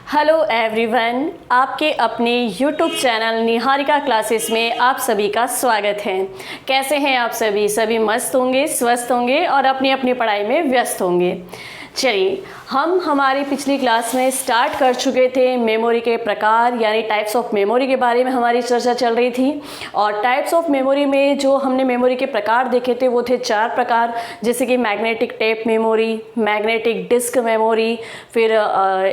Hello everyone, आपके अपने YouTube channel Niharika classes में आप सभी का स्वागत है। कैसे हैं आप सभी? सभी मस्त होंगे, स्वस्थ होंगे और अपनी अपनी पढ़ाई में व्यस्त होंगे। चलिए, हम हमारी पिछली क्लास में स्टार्ट कर चुके थे मेमोरी के प्रकार यानी टाइप्स ऑफ मेमोरी के बारे में हमारी चर्चा चल रही थी। और टाइप्स ऑफ मेमोरी में जो हमने मेमोरी के प्रकार देखे थे वो थे 4 प्रकार, जैसे कि magnetic tape memory, magnetic disk memory, फिर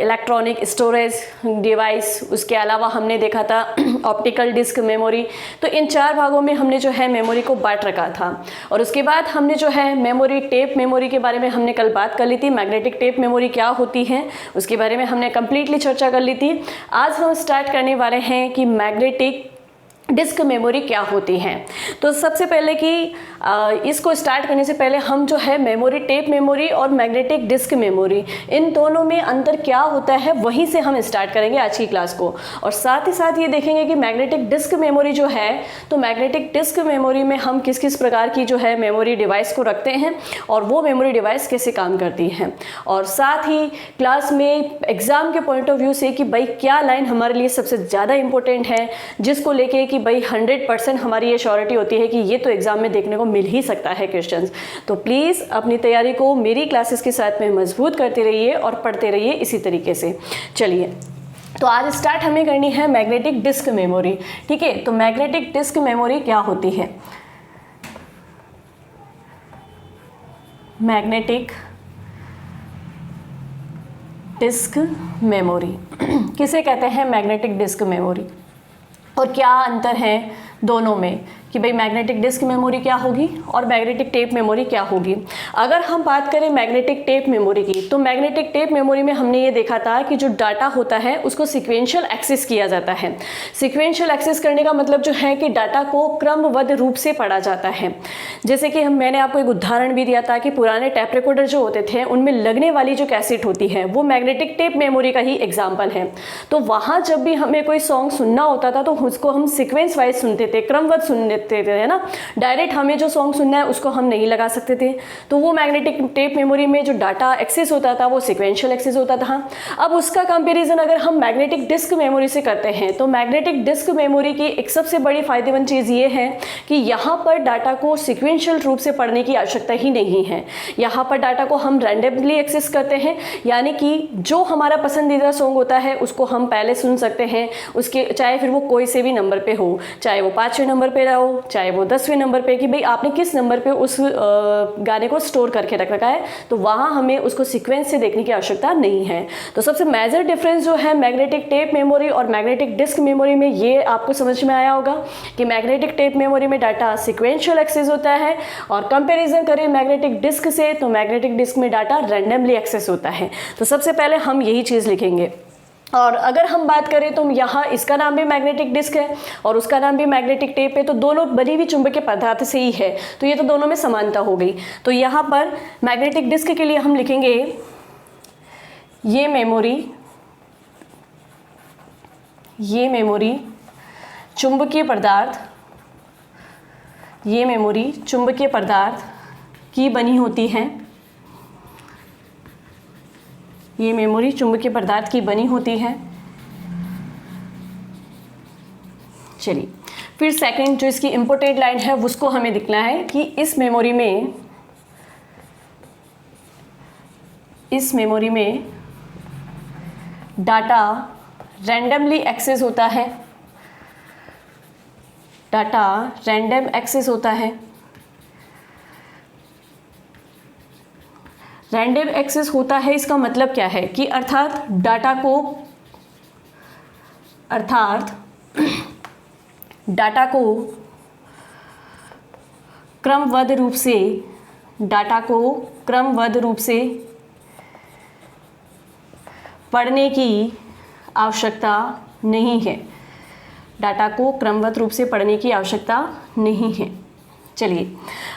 इलेक्ट्रॉनिक स्टोरेज डिवाइस, उसके अलावा हमने देखा था ऑप्टिकल डिस्क मेमोरी। तो इन 4 भागों में हमने जो है मेमोरी को बांट रखा था। और उसके बाद हमने जो है मेमोरी टेप मेमोरी के बारे में हमने कल बात कर ली थी। मैग्नेटिक टेप मेमोरी क्या होती है उसके बारे में हमने कंप्लीटली चर्चा कर ली थी। आज हम स्टार्ट करने वाले हैं कि मैग्नेटिक डिस्क मेमोरी क्या होती है। तो सबसे पहले कि इसको स्टार्ट करने से पहले हम जो है मेमोरी टेप मेमोरी और मैग्नेटिक डिस्क मेमोरी, इन दोनों में अंतर क्या होता है वहीं से हम स्टार्ट करेंगे आज की क्लास को। और साथ ही साथ ये देखेंगे कि मैग्नेटिक डिस्क मेमोरी जो है, तो मैग्नेटिक डिस्क मेमोरी में हम किस किस प्रकार की जो है मेमोरी डिवाइस को रखते हैं और वो मेमोरी डिवाइस कैसे काम करती है। और साथ ही क्लास में एग्ज़ाम के पॉइंट ऑफ व्यू से कि भाई क्या लाइन हमारे लिए सबसे ज़्यादा इंपॉर्टेंट है, जिसको लेके कि भाई 100% हमारी ये श्योरिटी होती है कि ये तो एग्ज़ाम में देखने को मिल ही सकता है क्वेश्चंस। तो प्लीज़ अपनी तैयारी को मेरी क्लासेस के साथ में मजबूत करते रहिए और पढ़ते रहिए इसी तरीके से। चलिए, तो आज स्टार्ट हमें करनी है मैग्नेटिक डिस्क मेमोरी। ठीक है, तो मैग्नेटिक डिस्क मेमोरी क्या होती है? मैग्नेटिक डिस्क मेमोरी किसे कहते हैं? Magnetic disk memory. और क्या अंतर है दोनों में कि भाई मैग्नेटिक डिस्क मेमोरी क्या होगी और मैग्नेटिक टेप मेमोरी क्या होगी। अगर हम बात करें मैग्नेटिक टेप मेमोरी की, तो मैग्नेटिक टेप मेमोरी में हमने ये देखा था कि जो डाटा होता है उसको सीक्वेंशियल एक्सेस किया जाता है। सीक्वेंशियल एक्सेस करने का मतलब जो है कि डाटा को क्रमबद्ध रूप से पढ़ा जाता है। जैसे कि मैंने आपको एक उदाहरण भी दिया था कि पुराने टैप रिकॉर्डर जो होते थे उनमें लगने वाली जो कैसेट होती है वो मैग्नेटिक टेप मेमोरी का ही एग्जाम्पल है। तो वहाँ जब भी हमें कोई सॉन्ग सुनना होता था तो उसको हम सिक्वेंस वाइज सुनते थे, क्रमबद्ध सुनते थे, है ना। डायरेक्ट हमें जो सॉन्ग सुनना है उसको हम नहीं लगा सकते थे। तो वो मैग्नेटिक टेप मेमोरी में जो डाटा एक्सेस होता था वो सिक्वेंशियल एक्सेस होता था। अब उसका कंपैरिजन अगर हम मैग्नेटिक डिस्क मेमोरी से करते हैं तो मैग्नेटिक डिस्क मेमोरी की एक सबसे बड़ी फायदेमंद चीज़ ये है कि यहाँ पर डाटा को सिक्वेंशियल रूप से पढ़ने की आवश्यकता ही नहीं है। यहाँ पर डाटा को हम रैंडमली एक्सेस करते हैं, यानी कि जो हमारा पसंदीदा सॉन्ग होता है उसको हम पहले सुन सकते हैं, उसके चाहे फिर वो कोई से भी नंबर पे हो, चाहे वो 5वें नंबर पे रहो, चाहे वो 10वें नंबर पे, कि भाई आपने किस नंबर पे उस गाने को स्टोर करके रख रखा है, तो वहाँ हमें उसको सीक्वेंस से देखने की आवश्यकता नहीं है। तो सबसे मेजर डिफरेंस जो है मैग्नेटिक टेप मेमोरी और मैग्नेटिक डिस्क मेमोरी में, ये आपको समझ में आया होगा कि मैग्नेटिक टेप मेमोरी में डाटा सीक्वेंशियल एक्सेस होता है और कंपेरिजन करें मैग्नेटिक डिस्क से तो मैग्नेटिक डिस्क में डाटा रैंडमली एक्सेस होता है। तो सबसे पहले हम यही चीज़ लिखेंगे। और अगर हम बात करें तो यहाँ इसका नाम भी मैग्नेटिक डिस्क है और उसका नाम भी मैग्नेटिक टेप है, तो दोनों बनी हुई चुंबकीय पदार्थ से ही है, तो ये तो दोनों में समानता हो गई। तो यहाँ पर मैग्नेटिक डिस्क के लिए हम लिखेंगे ये मेमोरी चुंबकीय पदार्थ, ये मेमोरी चुंबकीय पदार्थ की बनी होती है, ये मेमोरी चुंबकीय पदार्थ की बनी होती है। चलिए, फिर सेकंड जो इसकी इंपॉर्टेंट लाइन है उसको हमें दिखना है कि इस मेमोरी में डाटा रैंडमली एक्सेस होता है, डाटा रैंडम एक्सेस होता है। रैंडम एक्सेस होता है इसका मतलब क्या है कि अर्थात डाटा को क्रमबद्ध रूप से पढ़ने की आवश्यकता नहीं है, डाटा को क्रमबद्ध रूप से पढ़ने की आवश्यकता नहीं है। चलिए,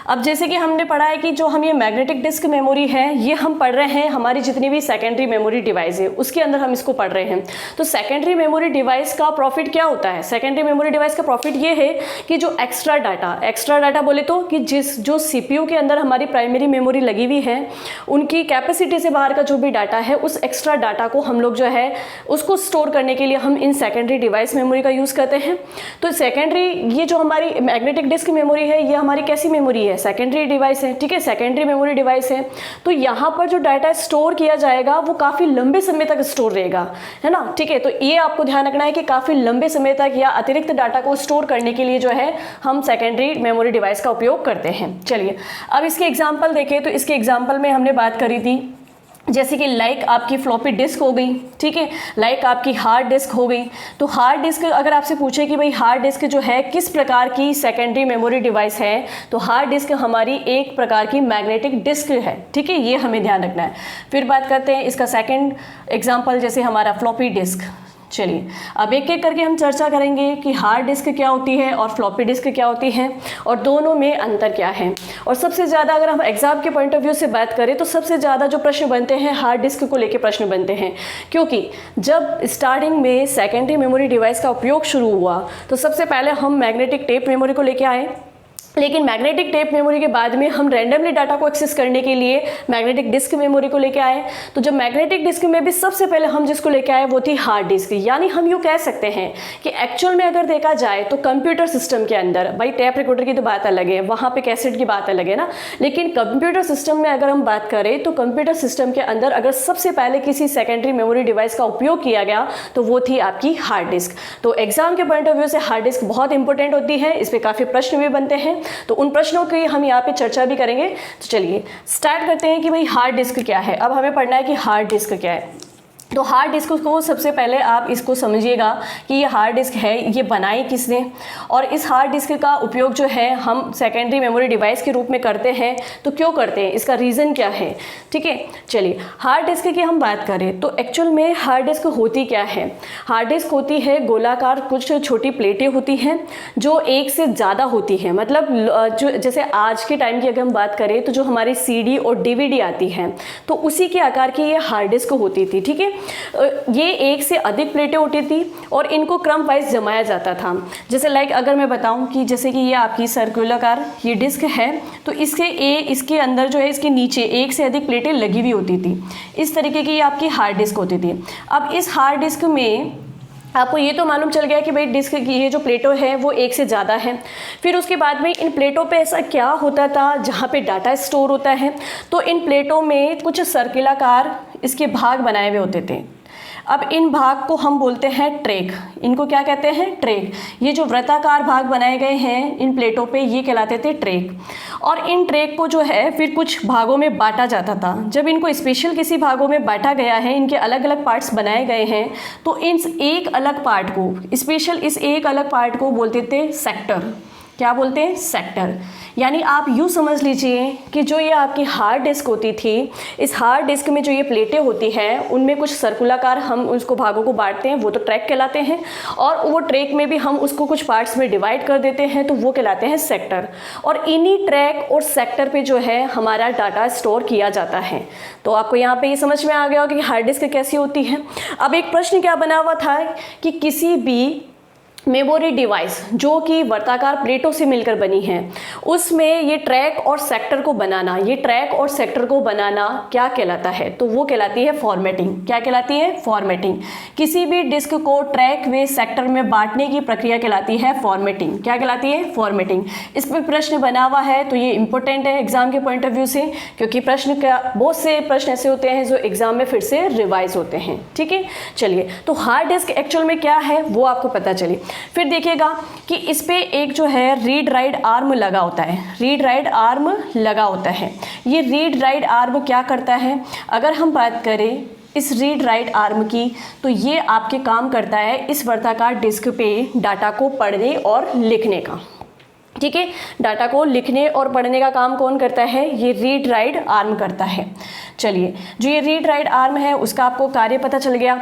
अब जैसे कि हमने पढ़ा है कि जो हम ये मैग्नेटिक डिस्क मेमोरी है ये हम पढ़ रहे हैं हमारी जितनी भी सेकेंडरी मेमोरी डिवाइस है उसके अंदर हम इसको पढ़ रहे हैं। तो सेकेंडरी मेमोरी डिवाइस का प्रॉफिट क्या होता है? सेकेंडरी मेमोरी डिवाइस का प्रॉफिट ये है कि जो एक्स्ट्रा डाटा बोले तो कि जो CPU के अंदर हमारी प्राइमरी मेमोरी लगी हुई है उनकी कैपेसिटी से बाहर का जो भी डाटा है उस एक्स्ट्रा डाटा को हम लोग जो है उसको स्टोर करने के लिए हम इन सेकेंडरी डिवाइस मेमोरी का यूज़ करते हैं। तो सेकेंडरी ये जो हमारी मैग्नेटिक डिस्क मेमोरी है ये हमारी कैसी मेमोरी है? सेकेंडरी डिवाइस है, ठीक है, सेकेंडरी मेमोरी डिवाइस है। तो यहाँ पर जो डाटा स्टोर किया जाएगा वो काफ़ी लंबे समय तक स्टोर रहेगा, है ना, ठीक है। तो ये आपको ध्यान रखना है कि काफ़ी लंबे समय तक या अतिरिक्त डाटा को स्टोर करने के लिए जो है हम सेकेंडरी मेमोरी डिवाइस का उपयोग करते हैं। चलिए अब इसके एग्जाम्पल देखें। तो इसके एग्जाम्पल में हमने बात करी थी जैसे कि लाइक आपकी फ्लॉपी डिस्क हो गई, ठीक है, लाइक आपकी हार्ड डिस्क हो गई। तो हार्ड डिस्क अगर आपसे पूछे कि भाई हार्ड डिस्क जो है किस प्रकार की सेकेंडरी मेमोरी डिवाइस है, तो हार्ड डिस्क हमारी एक प्रकार की मैग्नेटिक डिस्क है, ठीक है, ये हमें ध्यान रखना है। फिर बात करते हैं इसका सेकेंड एग्जाम्पल जैसे हमारा फ्लॉपी डिस्क। चलिए अब एक एक करके हम चर्चा करेंगे कि हार्ड डिस्क क्या होती है और फ्लॉपी डिस्क क्या होती है और दोनों में अंतर क्या है। और सबसे ज़्यादा अगर हम एग्जाम के पॉइंट ऑफ व्यू से बात करें तो सबसे ज़्यादा जो प्रश्न बनते हैं हार्ड डिस्क को लेके प्रश्न बनते हैं, क्योंकि जब स्टार्टिंग में सेकेंडरी मेमोरी डिवाइस का उपयोग शुरू हुआ तो सबसे पहले हम मैग्नेटिक टेप मेमोरी को लेके आए, लेकिन मैग्नेटिक टेप मेमोरी के बाद में हम रैंडमली डाटा को एक्सेस करने के लिए मैग्नेटिक डिस्क मेमोरी को लेके आए। तो जब मैग्नेटिक डिस्क में भी सबसे पहले हम जिसको लेके आए वो थी हार्ड डिस्क। यानी हम यूँ कह सकते हैं कि एक्चुअल में अगर देखा जाए तो कंप्यूटर सिस्टम के अंदर, भाई टैप रिकॉर्डर की तो बात अलग है, वहाँ पे कैसेट की बात अलग है ना, लेकिन कंप्यूटर सिस्टम में अगर हम बात करें तो कंप्यूटर सिस्टम के अंदर अगर सबसे पहले किसी सेकेंडरी मेमोरी डिवाइस का उपयोग किया गया तो वो थी आपकी हार्ड डिस्क। तो एग्जाम के पॉइंट ऑफ व्यू से हार्ड डिस्क बहुत इंपॉर्टेंट होती है, इस पर काफ़ी प्रश्न भी बनते हैं, तो उन प्रश्नों की हम यहाँ पे चर्चा भी करेंगे। तो चलिए स्टार्ट करते हैं कि भाई हार्ड डिस्क क्या है। अब हमें पढ़ना है कि हार्ड डिस्क क्या है। तो हार्ड डिस्क को सबसे पहले आप इसको समझिएगा कि ये हार्ड डिस्क है ये बनाई किसने, और इस हार्ड डिस्क का उपयोग जो है हम सेकेंडरी मेमोरी डिवाइस के रूप में करते हैं। तो क्यों करते हैं, इसका रीज़न क्या है, ठीक है। चलिए हार्ड डिस्क की हम बात करें तो एक्चुअल में हार्ड डिस्क होती क्या है। हार्ड डिस्क होती है गोलाकार कुछ छोटी प्लेटें होती हैं जो एक से ज़्यादा होती हैं। मतलब जो जैसे आज के टाइम की अगर हम बात करें तो जो हमारी CD और DVD आती है तो उसी के आकार की ये हार्ड डिस्क होती थी, ठीक है। ये एक से अधिक प्लेटें होती थी और इनको क्रम वाइज जमाया जाता था। जैसे लाइक अगर मैं बताऊं कि जैसे कि ये आपकी सर्कुलर ये डिस्क है तो इसके अंदर जो है इसके नीचे एक से अधिक प्लेटें लगी हुई होती थी। इस तरीके की ये आपकी हार्ड डिस्क होती थी। अब इस हार्ड डिस्क में आपको ये तो मालूम चल गया कि भाई डिस्क की ये जो प्लेटों है वो एक से ज़्यादा है। फिर उसके बाद में इन प्लेटों पे ऐसा क्या होता था जहाँ पे डाटा स्टोर होता है, तो इन प्लेटों में कुछ सर्किलाकार इसके भाग बनाए हुए होते थे। अब इन भाग को हम बोलते हैं ट्रैक। इनको क्या कहते हैं, ट्रैक। ये जो वृत्ताकार भाग बनाए गए हैं इन प्लेटों पे ये कहलाते थे ट्रैक। और इन ट्रैक को जो है फिर कुछ भागों में बांटा जाता था। जब इनको स्पेशल किसी भागों में बांटा गया है, इनके अलग अलग पार्ट्स बनाए गए हैं, तो इस एक अलग पार्ट को स्पेशल इस एक अलग पार्ट को बोलते थे सेक्टर। क्या बोलते हैं, सेक्टर। यानी आप यूँ समझ लीजिए कि जो ये आपकी हार्ड डिस्क होती थी, इस हार्ड डिस्क में जो ये प्लेटें होती हैं उनमें कुछ सर्कुलाकार हम उसको भागों को बांटते हैं, वो तो ट्रैक कहलाते हैं। और वो ट्रैक में भी हम उसको कुछ पार्ट्स में डिवाइड कर देते हैं, तो वो कहलाते हैं सेक्टर। और इन्हीं ट्रैक और सेक्टर पे जो है हमारा डाटा स्टोर किया जाता है। तो आपको यहाँ पे ये समझ में आ गया होगा कि हार्ड डिस्क कैसी होती है। अब एक प्रश्न क्या बना हुआ था कि किसी भी मेमोरी डिवाइस जो कि वर्ताकार प्लेटों से मिलकर बनी है उसमें ये ट्रैक और सेक्टर को बनाना, ये ट्रैक और सेक्टर को बनाना क्या कहलाता है, तो वो कहलाती है फॉर्मेटिंग। क्या कहलाती है, फॉर्मेटिंग। किसी भी डिस्क को ट्रैक में सेक्टर में बांटने की प्रक्रिया कहलाती है फॉर्मेटिंग। क्या कहलाती है, फॉर्मेटिंग। इस पर प्रश्न बना हुआ है तो ये इंपॉर्टेंट है एग्जाम के पॉइंट ऑफ व्यू से, क्योंकि प्रश्न का बहुत से प्रश्न ऐसे होते हैं जो एग्जाम में फिर से रिवाइज होते हैं, ठीक है। चलिए तो हार्ड डिस्क एक्चुअल में क्या है वो आपको पता चले। फिर देखिएगा कि इस पे एक जो है रीड राइट आर्म लगा होता है, रीड राइट आर्म लगा होता है। ये रीड राइट आर्म क्या करता है, अगर हम बात करें इस रीड राइट आर्म की, तो ये आपके काम करता है इस वर्ताकार डिस्क पे डाटा को पढ़ने और लिखने का, ठीक है। डाटा को लिखने और पढ़ने का काम कौन करता है, ये रीड राइट आर्म करता है। चलिए जो ये रीड राइट आर्म है उसका आपको कार्य पता चल गया।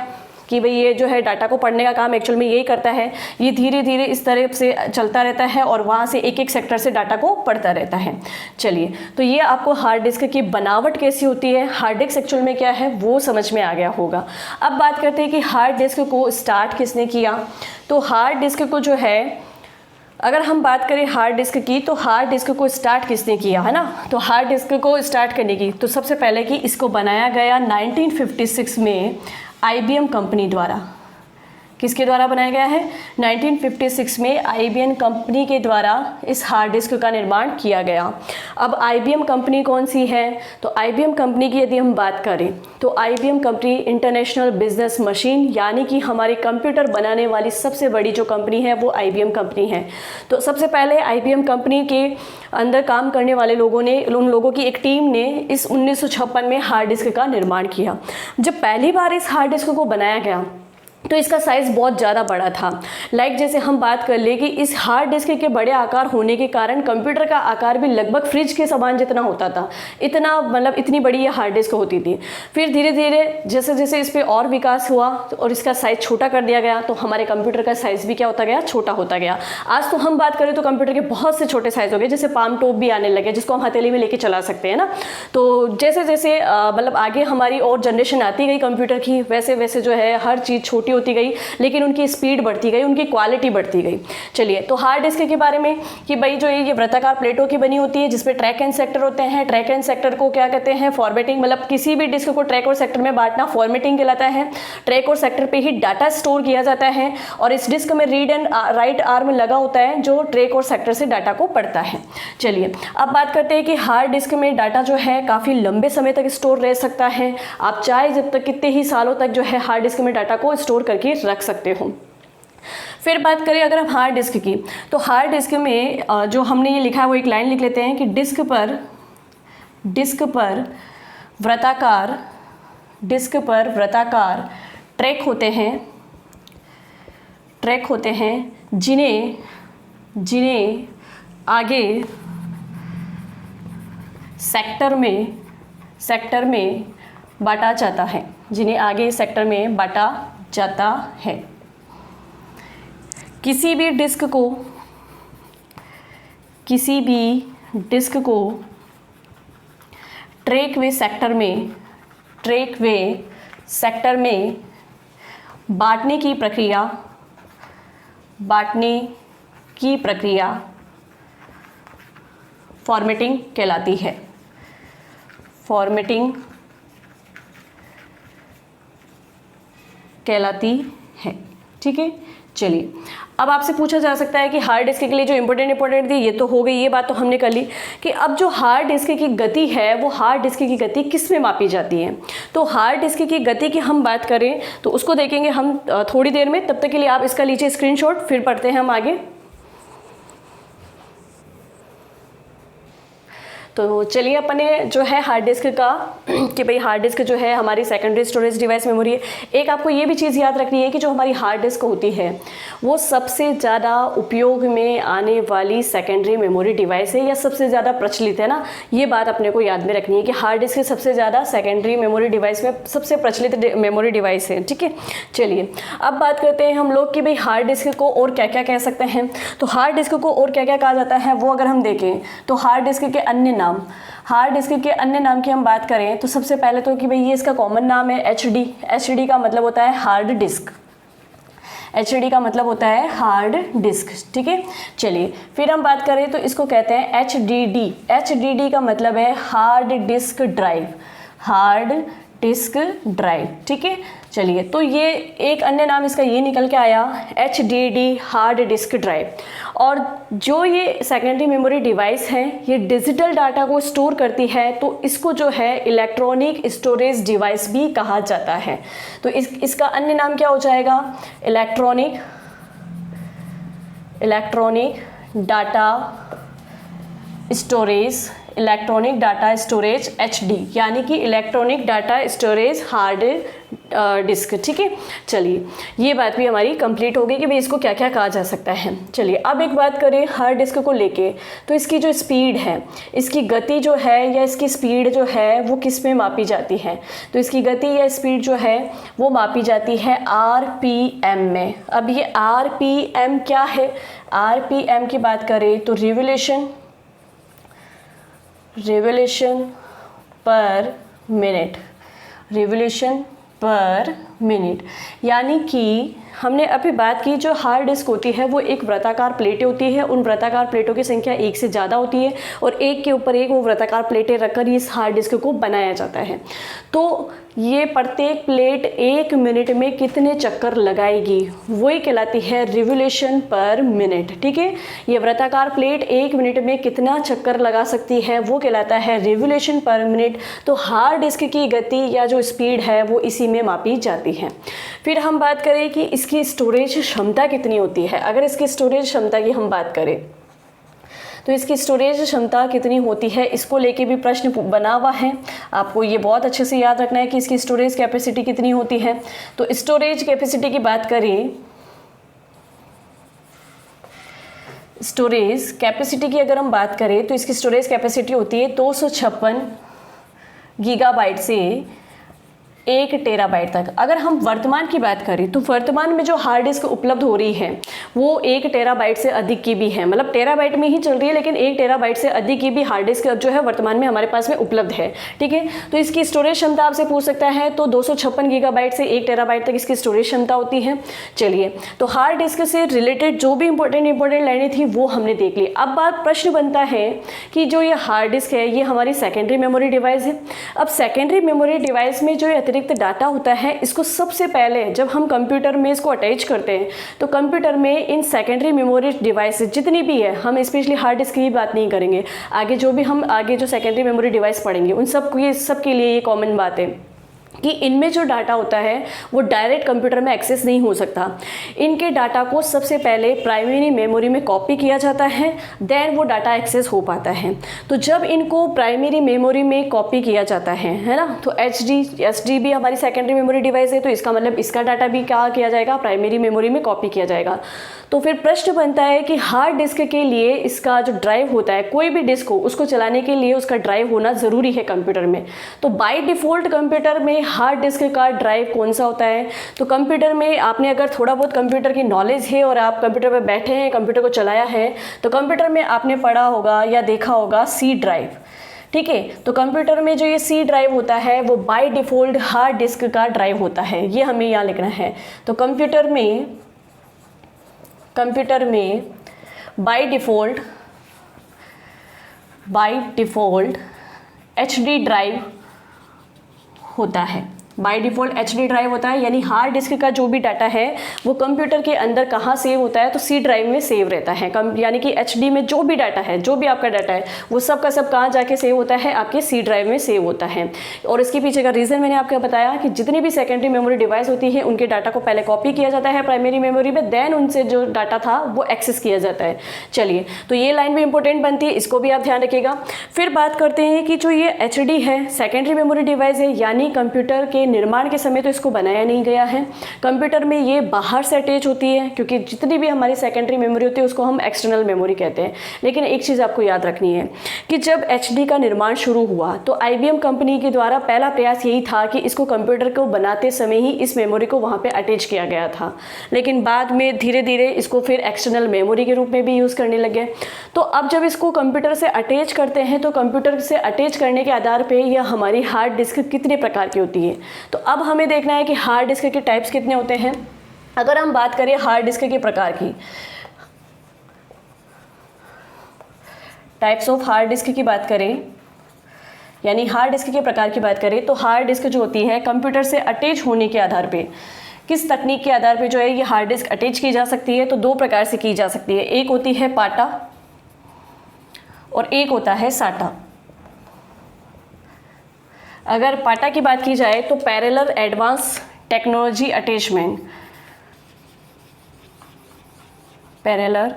कि भाई ये जो है डाटा को पढ़ने का काम एक्चुअल में यही करता है, ये धीरे धीरे इस तरह से चलता रहता है और वहाँ से एक एक सेक्टर से डाटा को पढ़ता रहता है। चलिए, तो ये आपको हार्ड डिस्क की बनावट कैसी होती है, हार्ड डिस्क एक्चुअल में क्या है वो समझ में आ गया होगा। अब बात करते हैं कि हार्ड डिस्क को स्टार्ट किसने किया। तो हार्ड डिस्क को जो है, अगर हम बात करें हार्ड डिस्क की, तो हार्ड डिस्क को स्टार्ट किसने किया है ना। तो हार्ड डिस्क को स्टार्ट करने की तो सबसे पहले कि इसको बनाया गया 1956 में IBM कंपनी द्वारा। किसके द्वारा बनाया गया है? 1956 में IBM कंपनी के द्वारा इस हार्ड डिस्क का निर्माण किया गया। अब IBM कंपनी कौन सी है? तो IBM कंपनी की यदि हम बात करें तो IBM company international business machine, यानी कि हमारे कंप्यूटर बनाने वाली सबसे बड़ी जो कंपनी है वो IBM कंपनी है। तो सबसे पहले IBM कंपनी के अंदर काम करने वाले लोगों ने, उन लोगों की एक टीम ने इस 1956 में हार्ड डिस्क का निर्माण किया। जब पहली बार इस हार्ड डिस्क को बनाया गया तो इसका साइज़ बहुत ज़्यादा बड़ा था। लाइक जैसे हम बात कर ले कि इस हार्ड डिस्क के बड़े आकार होने के कारण कंप्यूटर का आकार भी लगभग फ्रिज के समान जितना होता था, इतना मतलब इतनी बड़ी ये हार्ड डिस्क होती थी। फिर धीरे धीरे जैसे जैसे इस पर और विकास हुआ और इसका साइज़ छोटा कर दिया गया, तो हमारे कंप्यूटर का साइज़ भी क्या होता गया? छोटा होता गया। आज तो हम बात करें तो कंप्यूटर के बहुत से छोटे साइज़ हो गए, जैसे पाम टॉप भी आने लगे जिसको हम हथेली में लेके चला सकते हैं ना। तो जैसे जैसे मतलब आगे हमारी और जनरेशन आती गई कंप्यूटर की, वैसे वैसे जो है हर चीज़ छोटी होती गई, लेकिन उनकी स्पीड बढ़ती गई, उनकी क्वालिटी बढ़ती गई। चलिए, तो हार्ड डिस्क के बारे में कि भाई जो ये वृत्ताकार प्लेटों की बनी होती है जिसपे ट्रैक एंड सेक्टर होते हैं। ट्रैक एंड सेक्टर को क्या कहते हैं? फॉर्मेटिंग, मतलब किसी भी डिस्क को ट्रैक और सेक्टर में बांटना फॉर्मेटिंग कहलाता है। ट्रैक और सेक्टर पे ही डाटा स्टोर किया जाता है और इस डिस्क में रीड एंड राइट आर्म लगा होता है जो ट्रैक और सेक्टर से डाटा को पढ़ता है। चलिए, अब बात करते हैं कि हार्ड डिस्क में डाटा जो है काफ़ी लंबे समय तक स्टोर रह सकता है। आप चाहे जब तक कितने ही सालों तक जो है हार्ड डिस्क में डाटा को स्टोर करके रख सकते हो। फिर बात करें अगर हम हार्ड डिस्क की, तो हार्ड डिस्क में जो हमने ये लिखा है वो एक लाइन लिख लेते हैं कि डिस्क पर वृत्ताकार ट्रैक होते हैं जिन्हें आगे सेक्टर में बांटा जाता है, किसी भी डिस्क को ट्रैक वे सेक्टर में बांटने की प्रक्रिया फॉर्मेटिंग कहलाती है। ठीक है, चलिए, अब आपसे पूछा जा सकता है कि हार्ड डिस्क के लिए जो इंपॉर्टेंट थी ये तो हो गई, ये बात तो हमने कर ली कि अब जो हार्ड डिस्क की गति है वो हार्ड डिस्क की गति किस में मापी जाती है। तो हार्ड डिस्क की गति की हम बात करें तो उसको देखेंगे हम थोड़ी देर में। तब तक के लिए आप इसका लीजिए स्क्रीनशॉट, फिर पढ़ते हैं हम आगे। तो चलिए, अपने जो है हार्ड डिस्क का कि भाई हार्ड डिस्क जो है हमारी सेकेंडरी स्टोरेज डिवाइस मेमोरी है। एक आपको ये भी चीज़ याद रखनी है कि जो हमारी हार्ड डिस्क होती है वो सबसे ज़्यादा उपयोग में आने वाली सेकेंडरी मेमोरी डिवाइस है या सबसे ज़्यादा प्रचलित है ना। ये बात अपने को याद में रखनी है कि हार्ड डिस्क सबसे ज़्यादा सेकेंडरी मेमोरी डिवाइस में सबसे प्रचलित मेमोरी डिवाइस है। ठीक है, चलिए, अब बात करते हैं हम लोग कि भाई हार्ड डिस्क को और क्या क्या कह सकते हैं। तो हार्ड डिस्क को और क्या क्या कहा जाता है वो अगर हम देखें तो हार्ड डिस्क के अन्य नाम की हम बात करें तो सबसे पहले तो कि भाई ये इसका कॉमन नाम है HD का मतलब होता है हार्ड डिस्क। ठीक है, चलिए, फिर हम बात करें तो इसको कहते हैं HDD का मतलब है हार्ड डिस्क ड्राइव। ठीक है, चलिए, तो ये एक अन्य नाम इसका ये निकल के आया HDD हार्ड डिस्क ड्राइव। और जो ये सेकेंडरी मेमोरी डिवाइस है ये डिजिटल डाटा को स्टोर करती है तो इसको जो है इलेक्ट्रॉनिक स्टोरेज डिवाइस भी कहा जाता है। तो इसका अन्य नाम क्या हो जाएगा? Electronic data electronic data storage HD, यानी कि electronic data storage hard disk. ठीक है, चलिए ये बात भी हमारी कंप्लीट हो गई कि भाई इसको क्या क्या कहा जा सकता है। चलिए अब एक बात करें हार्ड डिस्क को लेके, तो इसकी जो स्पीड है, इसकी गति जो है या इसकी स्पीड जो है वो किस में मापी जाती है? तो इसकी गति या स्पीड जो है वो मापी जाती है RPM में। अब ये RPM क्या है? RPM की बात करें तो revolution per minute, revolution per minute, यानी कि हमने अभी बात की जो हार्ड डिस्क होती है वो एक वृत्ताकार प्लेटें होती है, उन वृत्ताकार प्लेटों की संख्या एक से ज़्यादा होती है और एक के ऊपर एक वो वृत्ताकार प्लेटें रखकर इस हार्ड डिस्क को बनाया जाता है। तो ये प्रत्येक प्लेट 1 मिनट में कितने चक्कर लगाएगी वही कहलाती है रिवोल्यूशन पर मिनट। ठीक है, ये वृत्ताकार प्लेट 1 मिनट में कितना चक्कर लगा सकती है वो कहलाता है रिवोल्यूशन पर मिनट। तो हार्ड डिस्क की गति या जो स्पीड है वो इसी में मापी जाती है। फिर हम बात करें कि इसकी स्टोरेज क्षमता कितनी होती है। अगर इसकी स्टोरेज क्षमता की हम बात करें तो इसकी स्टोरेज क्षमता कितनी होती है, इसको लेके भी प्रश्न बना हुआ है। आपको ये बहुत अच्छे से याद रखना है कि इसकी स्टोरेज कैपेसिटी कितनी होती है। तो स्टोरेज कैपेसिटी की बात करें, स्टोरेज कैपेसिटी की अगर हम बात करें तो इसकी स्टोरेज कैपेसिटी होती है 256 गीगाबाइट से 1 टेराबाइट तक। अगर हम वर्तमान की बात करें तो वर्तमान में जो हार्ड डिस्क उपलब्ध हो रही है वो 1 टेराबाइट से अधिक की भी है, मतलब टेराबाइट में ही चल रही है लेकिन 1 टेराबाइट से अधिक की भी हार्ड डिस्क जो है वर्तमान में हमारे पास में उपलब्ध है। ठीक है, तो इसकी स्टोरेज क्षमता आपसे पूछ सकता है, तो 256 गीगाबाइट से 1 टेराबाइट तक इसकी स्टोरेज क्षमता होती है। चलिए, तो हार्ड डिस्क से रिलेटेड जो भी इंपॉर्टेंट लाइनें थी वो हमने देख ली। अब बात प्रश्न बनता है कि जो ये हार्ड डिस्क है ये हमारी सेकेंडरी मेमोरी डिवाइस है। अब सेकेंडरी मेमोरी डिवाइस में जो अतिरिक्त डाटा होता है इसको सबसे पहले जब हम कंप्यूटर में इसको अटैच करते हैं तो कंप्यूटर में इन सेकेंडरी मेमोरी डिवाइस जितनी भी है, हम स्पेशली हार्ड डिस्क की बात नहीं करेंगे, आगे जो भी हम आगे जो सेकेंडरी मेमोरी डिवाइस पढ़ेंगे उन सब के लिए ये कॉमन बात है कि इनमें जो डाटा होता है वो डायरेक्ट कंप्यूटर में एक्सेस नहीं हो सकता। इनके डाटा को सबसे पहले प्राइमरी मेमोरी में कॉपी किया जाता है, देन वो डाटा एक्सेस हो पाता है। तो जब इनको प्राइमरी मेमोरी में कॉपी किया जाता है ना, तो HD भी हमारी सेकेंडरी मेमोरी डिवाइस है, तो इसका मतलब इसका डाटा भी क्या किया जाएगा, प्राइमरी मेमोरी में कॉपी किया जाएगा। तो फिर प्रश्न बनता है कि हार्ड डिस्क के लिए इसका जो ड्राइव होता है, कोई भी डिस्क हो उसको चलाने के लिए उसका ड्राइव होना ज़रूरी है कंप्यूटर में। तो बाय डिफ़ॉल्ट कंप्यूटर में हार्ड डिस्क का ड्राइव कौन सा होता है? तो कंप्यूटर में आपने अगर थोड़ा बहुत कंप्यूटर की नॉलेज है और आप कंप्यूटर पर बैठे हैं, कंप्यूटर को चलाया है, तो कंप्यूटर में आपने पढ़ा होगा या देखा होगा C ड्राइव। ठीक है, तो कंप्यूटर में जो ये C ड्राइव होता है वो बाय डिफ़ॉल्ट हार्ड डिस्क का ड्राइव होता है, ये हमें यहाँ लिखना है। तो कंप्यूटर में बाय डिफ़ॉल्ट HD ड्राइव होता है, बाय डिफ़ॉल्ट HD ड्राइव होता है, यानी हार्ड डिस्क का जो भी डाटा है वो कंप्यूटर के अंदर कहाँ सेव होता है, तो C ड्राइव में सेव रहता है। यानी कि HD में जो भी डाटा है, जो भी आपका डाटा है वो सब का सब कहाँ जाके सेव होता है, आपके C ड्राइव में सेव होता है। और इसके पीछे का रीज़न मैंने आपको बताया कि जितनी भी सेकेंडरी मेमोरी डिवाइस होती है उनके डाटा को पहले कॉपी किया जाता है प्राइमरी मेमोरी में, देन उनसे जो डाटा था वो एक्सेस किया जाता है। चलिए, तो ये लाइन भी इंपॉर्टेंट बनती है, इसको भी आप ध्यान रखिएगा। फिर बात करते हैं कि जो ये HD है, सेकेंडरी मेमोरी डिवाइस है, यानी कंप्यूटर के निर्माण के समय तो इसको बनाया नहीं गया है। कंप्यूटर में ये बाहर से अटैच होती है, क्योंकि जितनी भी हमारी सेकेंडरी मेमोरी होती है उसको हम एक्सटर्नल मेमोरी कहते हैं। लेकिन एक चीज़ आपको याद रखनी है कि जब HD का निर्माण शुरू हुआ तो IBM कंपनी के द्वारा पहला प्रयास यही था कि इसको कंप्यूटर को बनाते समय ही इस मेमोरी को वहाँ पर अटैच किया गया था, लेकिन बाद में धीरे धीरे इसको फिर एक्सटर्नल मेमोरी के रूप में भी यूज़ करने लगे। तो अब जब इसको कंप्यूटर से अटैच करते हैं तो कंप्यूटर से अटैच करने के आधार पर यह हमारी हार्ड डिस्क कितने प्रकार की होती है। तो अब हमें देखना है कि हार्ड डिस्क के टाइप्स कितने होते हैं। अगर हम बात करें हार्ड डिस्क के प्रकार की, टाइप्स ऑफ हार्ड डिस्क की बात करें, यानी हार्ड डिस्क के प्रकार की बात करें, तो हार्ड डिस्क जो होती है कंप्यूटर से अटैच होने के आधार पे, किस तकनीक के आधार पे जो है ये हार्ड डिस्क अटैच की जा सकती है, तो दो प्रकार से की जा सकती है। एक होती है पाटा और एक होता है साटा। अगर पाटा की बात की जाए तो parallel advance technology attachment, parallel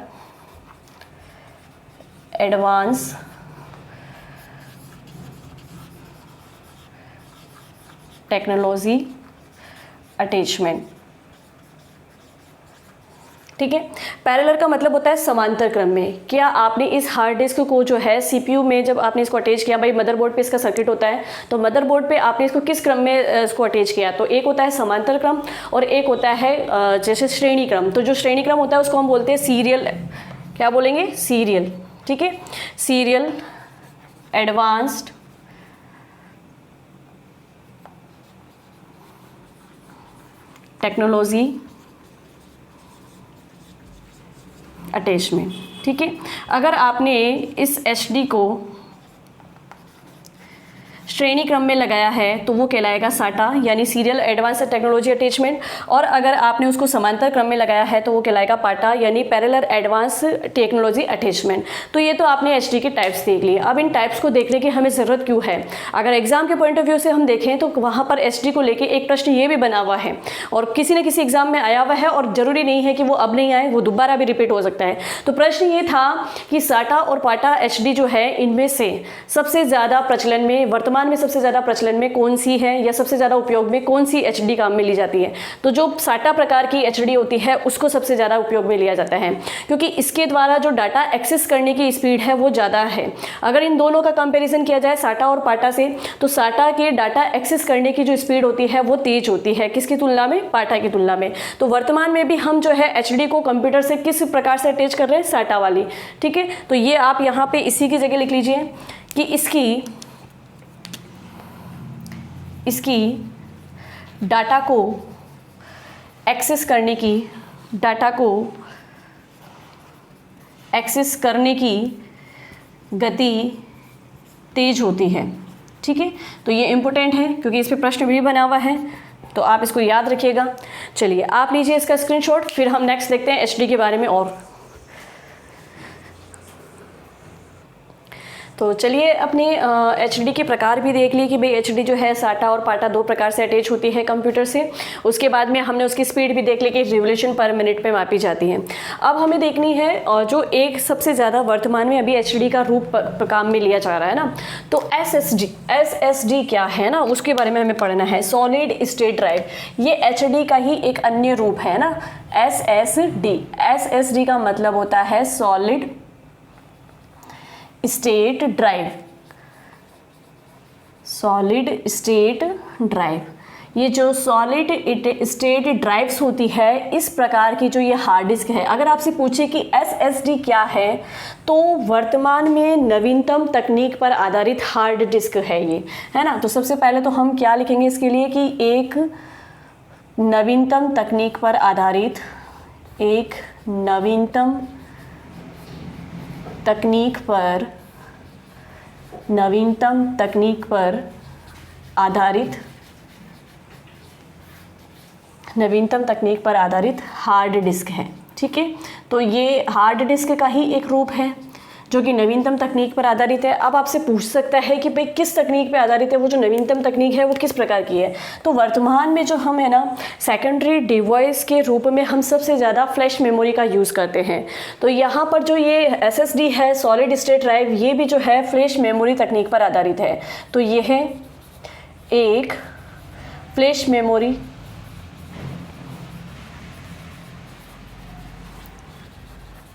advance technology attachment. ठीक है, पैरेलल का मतलब होता है समांतर क्रम में। क्या आपने इस हार्ड डिस्क को जो है सीपीयू में जब आपने इसको अटैच किया, भाई मदरबोर्ड पे इसका सर्किट होता है, तो मदरबोर्ड पे आपने इसको किस क्रम में इसको अटैच किया? तो एक होता है समांतर क्रम और एक होता है जैसे श्रेणी क्रम। तो जो श्रेणी क्रम होता है उसको हम बोलते हैं सीरियल, क्या बोलेंगे? सीरियल। ठीक है, सीरियल एडवांस्ड टेक्नोलॉजी अटैचमेंट। ठीक है, अगर आपने इस एचडी को श्रेणी क्रम में लगाया है तो वो कहलाएगा साटा यानी सीरियल एडवांस टेक्नोलॉजी अटैचमेंट, और अगर आपने उसको समांतर क्रम में लगाया है तो वो कहलाएगा पाटा यानी पैरेलल एडवांस टेक्नोलॉजी अटैचमेंट। तो ये तो आपने एचडी के टाइप्स देख लिए। अब इन टाइप्स को देखने की हमें ज़रूरत क्यों है? अगर एग्जाम के पॉइंट ऑफ व्यू से हम देखें तो वहाँ पर एचडी को लेके एक प्रश्न ये भी बना हुआ है और किसी न किसी एग्जाम में आया हुआ है, और जरूरी नहीं है कि वो अब नहीं आए, वो दोबारा भी रिपीट हो सकता है। तो प्रश्न ये था कि साटा और पाटा एचडी जो है इनमें से सबसे ज़्यादा प्रचलन में, वर्तमान में सबसे ज़्यादा प्रचलन में कौन सी है, या सबसे ज़्यादा उपयोग में कौन सी एचडी काम में ली जाती है? तो जो साटा प्रकार की एचडी होती है उसको सबसे ज़्यादा उपयोग में लिया जाता है, क्योंकि इसके द्वारा जो डाटा एक्सेस करने की स्पीड है वो ज़्यादा है। अगर इन दोनों का कंपैरिजन किया जाए साटा और पाटा से, तो साटा के डाटा एक्सेस करने की जो स्पीड होती है वो तेज होती है, किसकी तुलना में? पाटा की तुलना में। तो वर्तमान में भी हम जो है एचडी को कंप्यूटर से किस प्रकार से अटैच कर रहे हैं? साटा वाली। ठीक है, तो ये आप यहाँ पे इसी की जगह लिख लीजिए कि इसकी डाटा को एक्सेस करने की गति तेज होती है। ठीक है, तो ये इम्पोर्टेंट है क्योंकि इस पे प्रश्न भी बना हुआ है, तो आप इसको याद रखिएगा। चलिए आप लीजिए इसका स्क्रीनशॉट, फिर हम नेक्स्ट देखते हैं एचडी के बारे में। और तो चलिए अपने एचडी के प्रकार भी देख लिए कि भाई एचडी जो है साटा और पाटा दो प्रकार से अटैच होती है कंप्यूटर से। उसके बाद में हमने उसकी स्पीड भी देख ली कि रिवोल्यूशन पर मिनट पे मापी जाती है। अब हमें देखनी है जो एक सबसे ज़्यादा वर्तमान में अभी एचडी का रूप काम में लिया जा रहा है ना, तो एसएसडी क्या है ना, उसके बारे में हमें पढ़ना है। सॉलिड स्टेट ड्राइव, ये एचडी का ही एक अन्य रूप है ना, एसएसडी का मतलब होता है solid state drive. Solid state drive, ये जो सॉलिड स्टेट ड्राइव्स होती है इस प्रकार की जो ये हार्ड डिस्क है। अगर आपसे पूछे कि एसएसडी क्या है, तो वर्तमान में नवीनतम तकनीक पर आधारित हार्ड डिस्क है ये, है ना। तो सबसे पहले तो हम क्या लिखेंगे इसके लिए कि एक नवीनतम तकनीक पर आधारित, एक नवीनतम तकनीक पर आधारित हार्ड डिस्क है। ठीक है, तो ये हार्ड डिस्क का ही एक रूप है जो कि नवीनतम तकनीक पर आधारित है। अब आपसे पूछ सकता है कि भाई किस तकनीक पर आधारित है, वो जो नवीनतम तकनीक है वो किस प्रकार की है। तो वर्तमान में जो हम है ना सेकेंडरी डिवाइस के रूप में हम सबसे ज़्यादा फ्लैश मेमोरी का यूज़ करते हैं। तो यहाँ पर जो ये एसएसडी है, सॉलिड स्टेट ड्राइव, ये भी जो है फ्लैश मेमोरी तकनीक पर आधारित है। तो ये है एक फ्लैश मेमोरी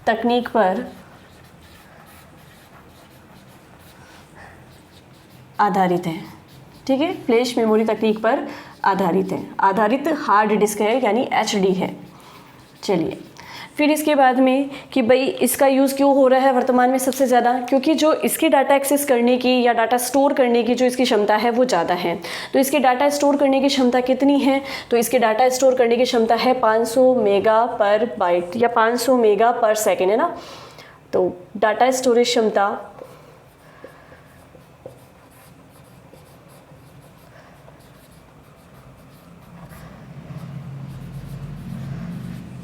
तकनीक पर आधारित है। ठीक है, फ्लैश मेमोरी तकनीक पर आधारित हार्ड डिस्क है यानी एचडी है। चलिए फिर इसके बाद में कि भाई इसका यूज़ क्यों हो रहा है वर्तमान में सबसे ज़्यादा, क्योंकि जो इसकी डाटा एक्सेस करने की या डाटा स्टोर करने की जो इसकी क्षमता है वो ज़्यादा है। तो इसकी डाटा स्टोर करने की क्षमता कितनी है? तो इसकी डाटा स्टोर करने की क्षमता है 500 मेगा पर बाइट या 500 मेगा पर सेकेंड, है ना। तो डाटा स्टोरेज क्षमता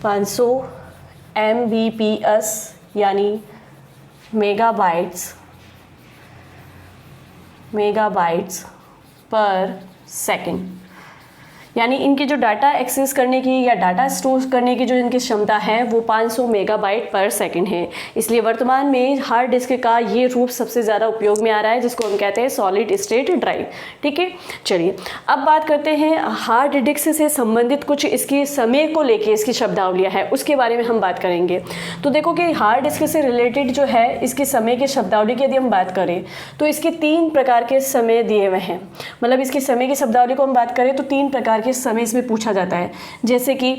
500 MBPS यानी मेगाबाइट्स पर सेकेंड। यानी इनकी जो डाटा एक्सेस करने की या डाटा स्टोर करने की जो इनकी क्षमता है वो 500 मेगाबाइट पर सेकंड है। इसलिए वर्तमान में हार्ड डिस्क का ये रूप सबसे ज़्यादा उपयोग में आ रहा है, जिसको हम कहते हैं सॉलिड स्टेट ड्राइव। ठीक है, चलिए अब बात करते हैं हार्ड डिस्क से संबंधित कुछ इसकी समय को लेके इसकी शब्दावलियाँ है, उसके बारे में हम बात करेंगे। तो देखो कि हार्ड डिस्क से रिलेटेड जो है इसके समय की शब्दावली की यदि हम बात करें तो इसके 3 प्रकार के समय दिए हुए हैं। मतलब इसकी समय की शब्दावली को हम बात करें तो 3 प्रकार के समय इसमें पूछा जाता है, जैसे कि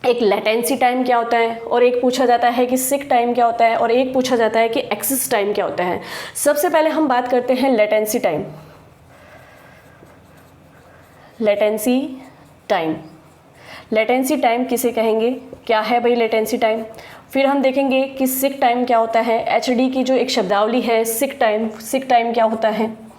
एक लेटेंसी टाइम क्या होता है, और एक पूछा जाता है कि सिक टाइम क्या होता है, और एक पूछा जाता है कि एक्सेस टाइम क्या होता है। सबसे पहले हम बात करते हैं latency time. Latency time, latency time किसे कहेंगे, क्या है भाई लेटेंसी टाइम। फिर हम देखेंगे कि सिक टाइम क्या होता है, एचडी की जो एक शब्दावली है सिक टाइम क्या होता है।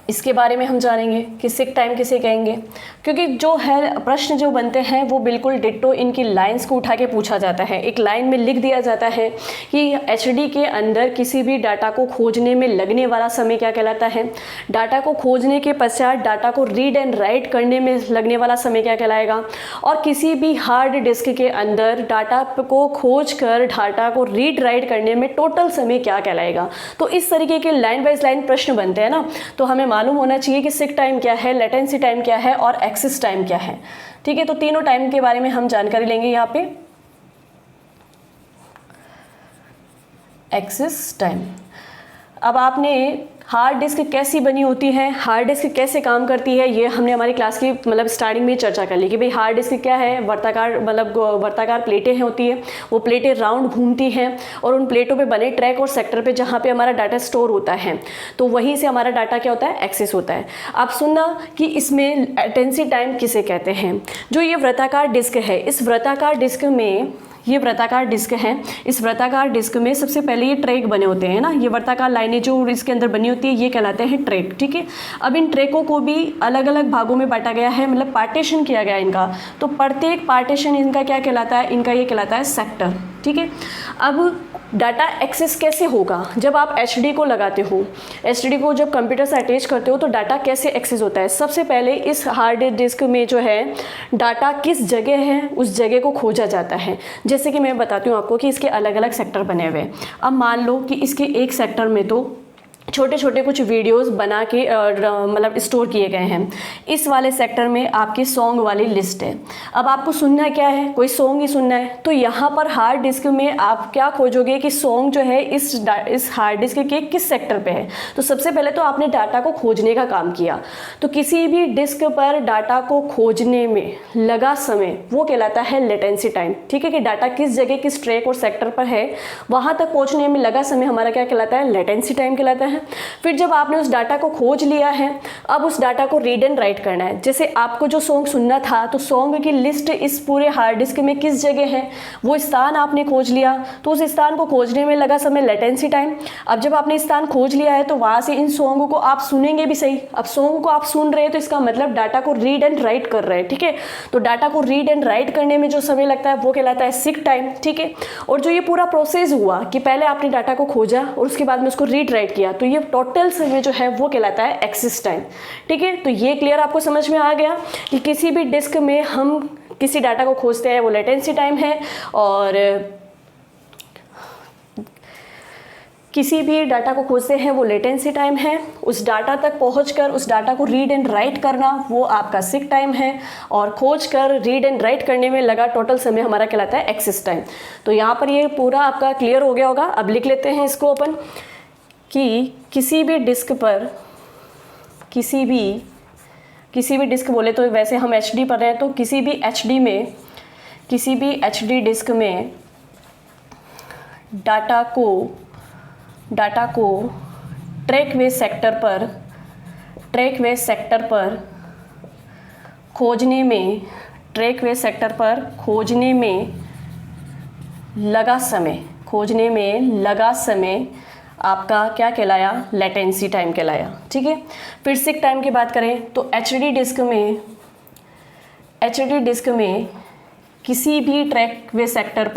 इसके बारे में हम जानेंगे कि सिक टाइम किसे कहेंगे, क्योंकि जो है प्रश्न जो बनते हैं वो बिल्कुल डिट्टो इनकी लाइंस को उठा के पूछा जाता है। एक लाइन में लिख दिया जाता है कि एचडी के अंदर किसी भी डाटा को खोजने में लगने वाला समय क्या कहलाता है, डाटा को खोजने के पश्चात डाटा को रीड एंड राइट करने में लगने वाला समय क्या कहलाएगा, और किसी भी हार्ड डिस्क के अंदर डाटा को खोज कर डाटा को रीड राइट करने में टोटल समय क्या कहलाएगा। तो इस तरीके के लाइन बाइज लाइन प्रश्न बनते हैं ना, तो हमें मालूम होना चाहिए कि सिक टाइम क्या है, लेटेंसी टाइम क्या है और एक्सेस टाइम क्या है। ठीक है, तो तीनों टाइम के बारे में हम जानकारी लेंगे यहाँ पे। एक्सेस टाइम, अब आपने हार्ड डिस्क कैसी बनी होती है, हार्ड डिस्क कैसे काम करती है, ये हमने हमारी क्लास की मतलब स्टार्टिंग में चर्चा कर ली कि भाई हार्ड डिस्क क्या है, वर्ताकार मतलब वर्ताकार प्लेटें हैं होती है, वो प्लेटें राउंड घूमती हैं और उन प्लेटों पे बने ट्रैक और सेक्टर पे जहाँ पे हमारा डाटा स्टोर होता है तो वहीं से हमारा डाटा क्या होता है, एक्सेस होता है। आप सुनना कि इसमें लेटेंसी टाइम किसे कहते हैं। जो ये वृत्ताकार डिस्क है, इस वृत्ताकार डिस्क में, ये वृत्ताकार डिस्क है, इस वृत्ताकार डिस्क में सबसे पहले ये ट्रैक बने होते हैं ना, ये वृत्ताकार लाइनें जो इसके अंदर बनी होती है ये कहलाते हैं ट्रैक। ठीक है, अब इन ट्रैकों को भी अलग अलग भागों में बांटा गया है, मतलब पार्टीशन किया गया है इनका, तो प्रत्येक पार्टीशन इनका क्या कहलाता है, इनका ये कहलाता है सेक्टर। ठीक है, अब डाटा एक्सेस कैसे होगा, जब आप एचडी को लगाते हो, एचडी को जब कंप्यूटर से अटैच करते हो तो डाटा कैसे एक्सेस होता है। सबसे पहले इस हार्ड डिस्क में जो है डाटा किस जगह है उस जगह को खोजा जाता है। जैसे कि मैं बताती हूँ आपको कि इसके अलग अलग सेक्टर बने हुए हैं। अब मान लो कि इसके एक सेक्टर में तो छोटे छोटे कुछ वीडियोस बना के मतलब स्टोर किए गए हैं। इस वाले सेक्टर में आपकी सॉन्ग वाली लिस्ट है। अब आपको सुनना क्या है, कोई सॉन्ग ही सुनना है, तो यहाँ पर हार्ड डिस्क में आप क्या खोजोगे कि सॉन्ग जो है इस हार्ड डिस्क के किस सेक्टर पे है। तो सबसे पहले तो आपने डाटा को खोजने का काम किया, तो किसी भी डिस्क पर डाटा को खोजने में लगा समय वो कहलाता है लेटेंसी टाइम। ठीक है, कि डाटा किस जगह किस ट्रैक और सेक्टर पर है वहाँ तक पहुँचने में लगा समय हमारा क्या कहलाता है, लेटेंसी टाइम कहलाता है। फिर जब आपने उस डाटा को खोज लिया है, अब उस डाटा को रीड एंड राइट करना है। जैसे आपको जो सॉन्ग सुनना था तो सॉन्ग की लिस्ट इस पूरे हार्ड डिस्क में किस जगह है वो स्थान आपने खोज लिया, तो उस स्थान को खोजने में लगा समय लेटेंसी टाइम। अब जब आपने स्थान खोज लिया है तो वहाँ से इन सॉन्ग को आप सुनेंगे भी सही। अब सॉन्ग को आप सुन रहे हैं तो इसका मतलब डाटा को रीड एंड राइट कर रहे हैं। ठीक है, तो डाटा को रीड एंड राइट करने में जो समय लगता है वो कहलाता है सिक टाइम। ठीक है, और जो ये पूरा प्रोसेस हुआ कि पहले आपने डाटा को खोजा और उसके बाद में उसको रीड राइट किया, तो ये टोटल समय जो है वो कहलाता है एक्सेस टाइम। ठीक है, तो ये क्लियर आपको समझ में आ गया कि किसी भी डिस्क में हम किसी डाटा को खोजते हैं वो लेटेंसी टाइम है, और किसी भी डाटा को खोजते हैं वो लेटेंसी टाइम है। उस डाटा तक पहुंचकर उस डाटा को रीड एंड राइट करना वो आपका सिक टाइम है, और खोजकर रीड एंड राइट करने में लगा टोटल समय हमारा कहलाता है एक्सेस टाइम। तो यहाँ पर ये पूरा आपका क्लियर हो गया होगा। अब लिख लेते हैं इसको अपन कि किसी भी डिस्क पर किसी भी डिस्क बोले तो वैसे हम एचडी पर हैं, तो किसी भी एचडी डिस्क में डाटा को ट्रैक वे सेक्टर पर खोजने में लगा समय आपका क्या कहलाया, लेटेंसी टाइम कहलाया। ठीक है, फिर सिक टाइम की बात करें तो एचडी डिस्क में किसी भी ट्रैक वे सेक्टर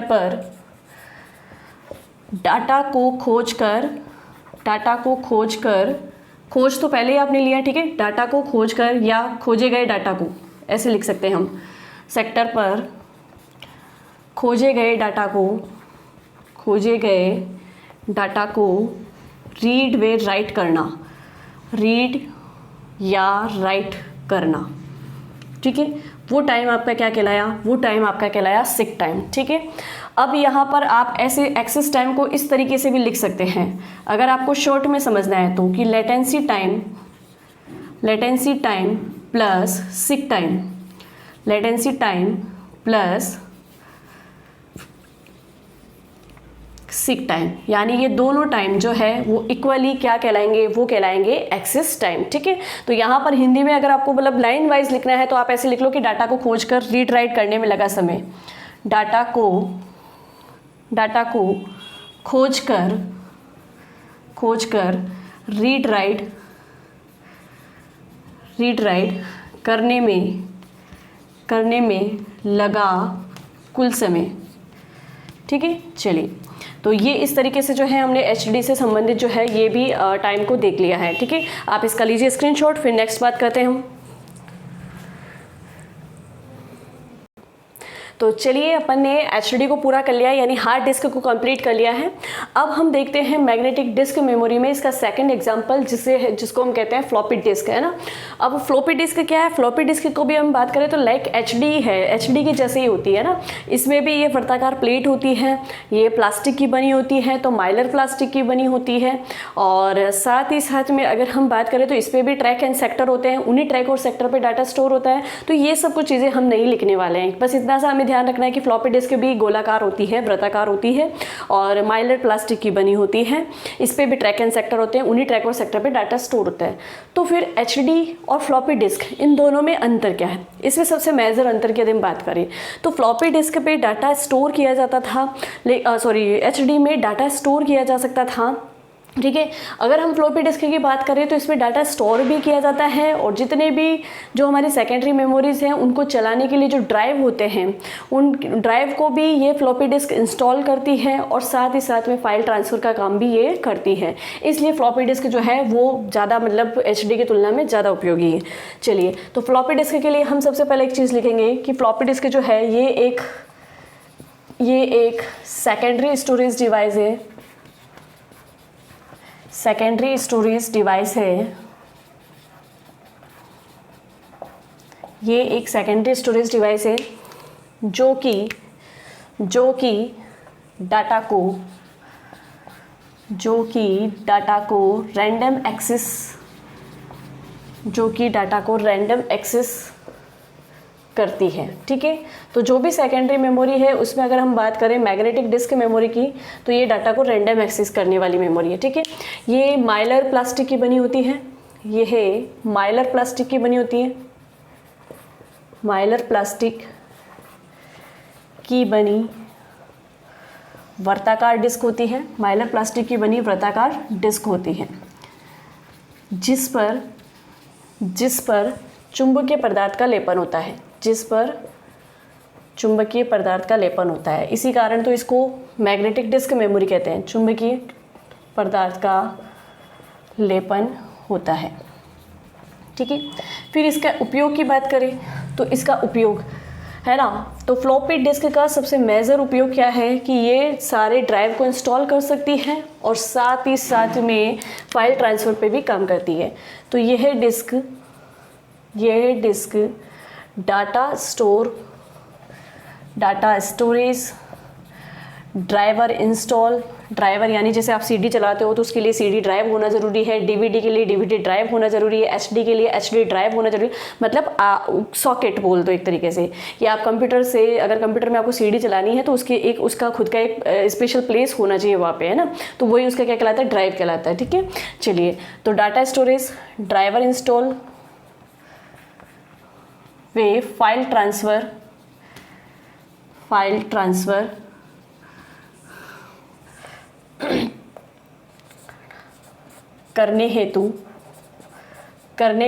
पर डाटा को खोज कर, खोज तो पहले ही आपने लिया, ठीक है, डाटा को खोज कर या खोजे गए डाटा को, ऐसे लिख सकते हैं हम, सेक्टर पर खोजे गए डाटा को रीड व राइट करना, ठीक है, वो टाइम आपका क्या कहलाया, वो टाइम आपका कहलाया सिक टाइम, ठीक है। अब यहाँ पर आप ऐसे एक्सेस टाइम को इस तरीके से भी लिख सकते हैं, अगर आपको शॉर्ट में समझना है तो, कि latency time plus sick time, latency time plus sick time, यानी ये दोनों टाइम जो है वो इक्वली क्या कहलाएंगे, वो कहलाएंगे एक्सेस टाइम, ठीक है। तो यहाँ पर हिंदी में अगर आपको मतलब लाइन वाइज लिखना है तो आप ऐसे लिख लो कि डाटा को खोजकर रीड राइट करने में लगा समय, डाटा को खोजकर रीड राइट करने में लगा कुल समय, ठीक है। चलिए, तो ये इस तरीके से जो है हमने एचडी से संबंधित जो है ये भी टाइम को देख लिया है, ठीक है। आप इसका लीजिए स्क्रीनशॉट, फिर नेक्स्ट बात करते हैं हम। तो चलिए, अपन ने एचडी को पूरा कर लिया है, यानी हार्ड डिस्क को कंप्लीट कर लिया है। अब हम देखते हैं मैग्नेटिक डिस्क मेमोरी में इसका सेकंड एग्जांपल, जिसको हम कहते हैं फ्लॉपी डिस्क, है ना। अब फ्लॉपी डिस्क क्या है, फ्लॉपी डिस्क को भी हम बात करें तो लाइक एचडी है, एचडी की जैसे ही होती है ना। इसमें भी ये वर्ताकार प्लेट होती है, ये प्लास्टिक की बनी होती है, तो माइलर प्लास्टिक की बनी होती है, और साथ ही साथ में अगर हम बात करें तो इस पर भी ट्रैक एंड सेक्टर होते हैं, उन्हीं ट्रैक और सेक्टर पर डाटा स्टोर होता है। तो ये सब कुछ चीज़ें हम नहीं लिखने वाले हैं, बस इतना सा हमें ध्यान रखना है कि फ्लॉपी डिस्क भी गोलाकार होती है, वृत्ताकार होती है, और माइलर प्लास्टिक की बनी होती है, इस पे भी ट्रैक एंड सेक्टर होते हैं, उन्हीं ट्रैक और सेक्टर पे डाटा स्टोर होता है। तो फिर एचडी और फ्लॉपी डिस्क, इन दोनों में अंतर क्या है, इसमें सबसे मेजर अंतर की यदि हम बात करें तो फ्लॉपी डिस्क पे डाटा स्टोर किया जाता था, एचडी में डाटा स्टोर किया जा सकता था, ठीक है। अगर हम फ्लॉपी डिस्क की बात करें तो इसमें डाटा स्टोर भी किया जाता है, और जितने भी जो हमारी सेकेंडरी मेमोरीज हैं उनको चलाने के लिए जो ड्राइव होते हैं, उन ड्राइव को भी ये फ्लॉपी डिस्क इंस्टॉल करती है, और साथ ही साथ में फाइल ट्रांसफ़र का काम भी ये करती है। इसलिए फ्लॉपी डिस्क जो है वो ज़्यादा मतलब एचडी की तुलना में ज़्यादा उपयोगी है। चलिए, तो फ्लॉपी डिस्क के लिए हम सबसे पहले एक चीज़ लिखेंगे कि फ्लॉपी डिस्क जो है ये एक सेकेंडरी स्टोरेज डिवाइस है, सेकेंडरी स्टोरेज डिवाइस है, ये एक सेकेंडरी स्टोरेज डिवाइस है जो कि डाटा को रैंडम एक्सेस करती है, ठीक है। तो जो भी सेकेंडरी मेमोरी है उसमें अगर हम बात करें मैग्नेटिक डिस्क मेमोरी की, तो ये डाटा को रैंडम एक्सेस करने वाली मेमोरी है, ठीक है। ये माइलर प्लास्टिक की बनी होती है, ये है माइलर प्लास्टिक की बनी होती है, माइलर प्लास्टिक की बनी वर्ताकार डिस्क होती है, माइलर प्लास्टिक की बनी वर्ताकार डिस्क होती है, जिस पर चुंबकीय पदार्थ का लेपन होता है, इसी कारण तो इसको मैग्नेटिक डिस्क मेमोरी कहते हैं, चुंबकीय पदार्थ का लेपन होता है, ठीक है। फिर इसका उपयोग की बात करें तो इसका उपयोग है ना, तो फ्लॉपी डिस्क का सबसे मेजर उपयोग क्या है कि ये सारे ड्राइव को इंस्टॉल कर सकती है, और साथ ही साथ में फाइल ट्रांसफ़र पे भी काम करती है। तो यह डिस्क डाटा स्टोरेज, ड्राइवर यानी जैसे आप सीडी चलाते हो तो उसके लिए सीडी ड्राइव होना ज़रूरी है, डीवीडी के लिए डीवीडी ड्राइव होना ज़रूरी है, एचडी के लिए एचडी ड्राइव होना ज़रूरी है, मतलब सॉकेट बोल दो एक तरीके से, कि आप कंप्यूटर से, अगर कंप्यूटर में आपको सीडी चलानी है तो उसका खुद का एक स्पेशल प्लेस होना चाहिए वहाँ पे, है ना। तो वही उसका क्या कहलाता है, ड्राइव कहलाता है, ठीक है। चलिए, तो डाटा स्टोरेज, ड्राइवर इंस्टॉल वे फाइल ट्रांसफ़र करने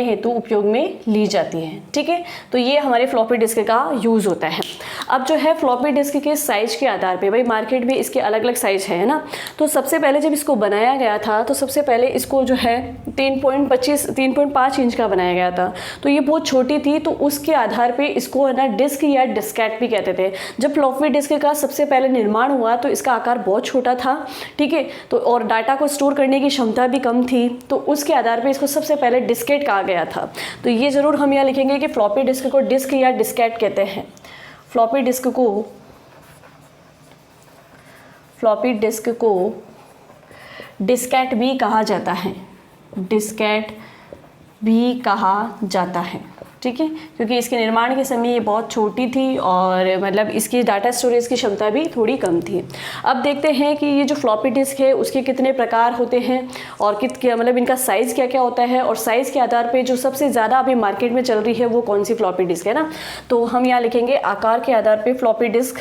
हेतु उपयोग में ली जाती है, ठीक है। तो ये हमारे फ्लॉपी डिस्क का यूज़ होता है। अब जो है फ्लॉपी डिस्क के साइज के आधार पे, भाई मार्केट में इसके अलग अलग साइज है ना, तो सबसे पहले जब इसको बनाया गया था तो सबसे पहले इसको जो है 3.5 इंच का बनाया गया था, तो ये बहुत छोटी थी, तो उसके आधार पे इसको है ना डिस्क या डिस्केट भी कहते थे। जब फ्लॉपी डिस्क का सबसे पहले निर्माण हुआ तो इसका आकार बहुत छोटा था, ठीक है, तो और डाटा को स्टोर करने की क्षमता भी कम थी, तो उसके आधार पे इसको सबसे पहले डिस्केट कहा गया था। तो ये ज़रूर हम यहाँ लिखेंगे कि फ्लॉपी डिस्क को डिस्क या डिस्केट कहते हैं। फ्लॉपी डिस्क को डिस्केट भी कहा जाता है, डिस्केट भी कहा जाता है, ठीक है, क्योंकि इसके निर्माण के समय ये बहुत छोटी थी और मतलब इसकी डाटा स्टोरेज की क्षमता भी थोड़ी कम थी। अब देखते हैं कि ये जो फ्लॉपी डिस्क है उसके कितने प्रकार होते हैं और मतलब इनका साइज़ क्या क्या होता है, और साइज़ के आधार पे जो सबसे ज़्यादा अभी मार्केट में चल रही है वो कौन सी फ्लॉपी डिस्क है ना। तो हम यहाँ लिखेंगे आकार के आधार पे फ्लॉपी डिस्क,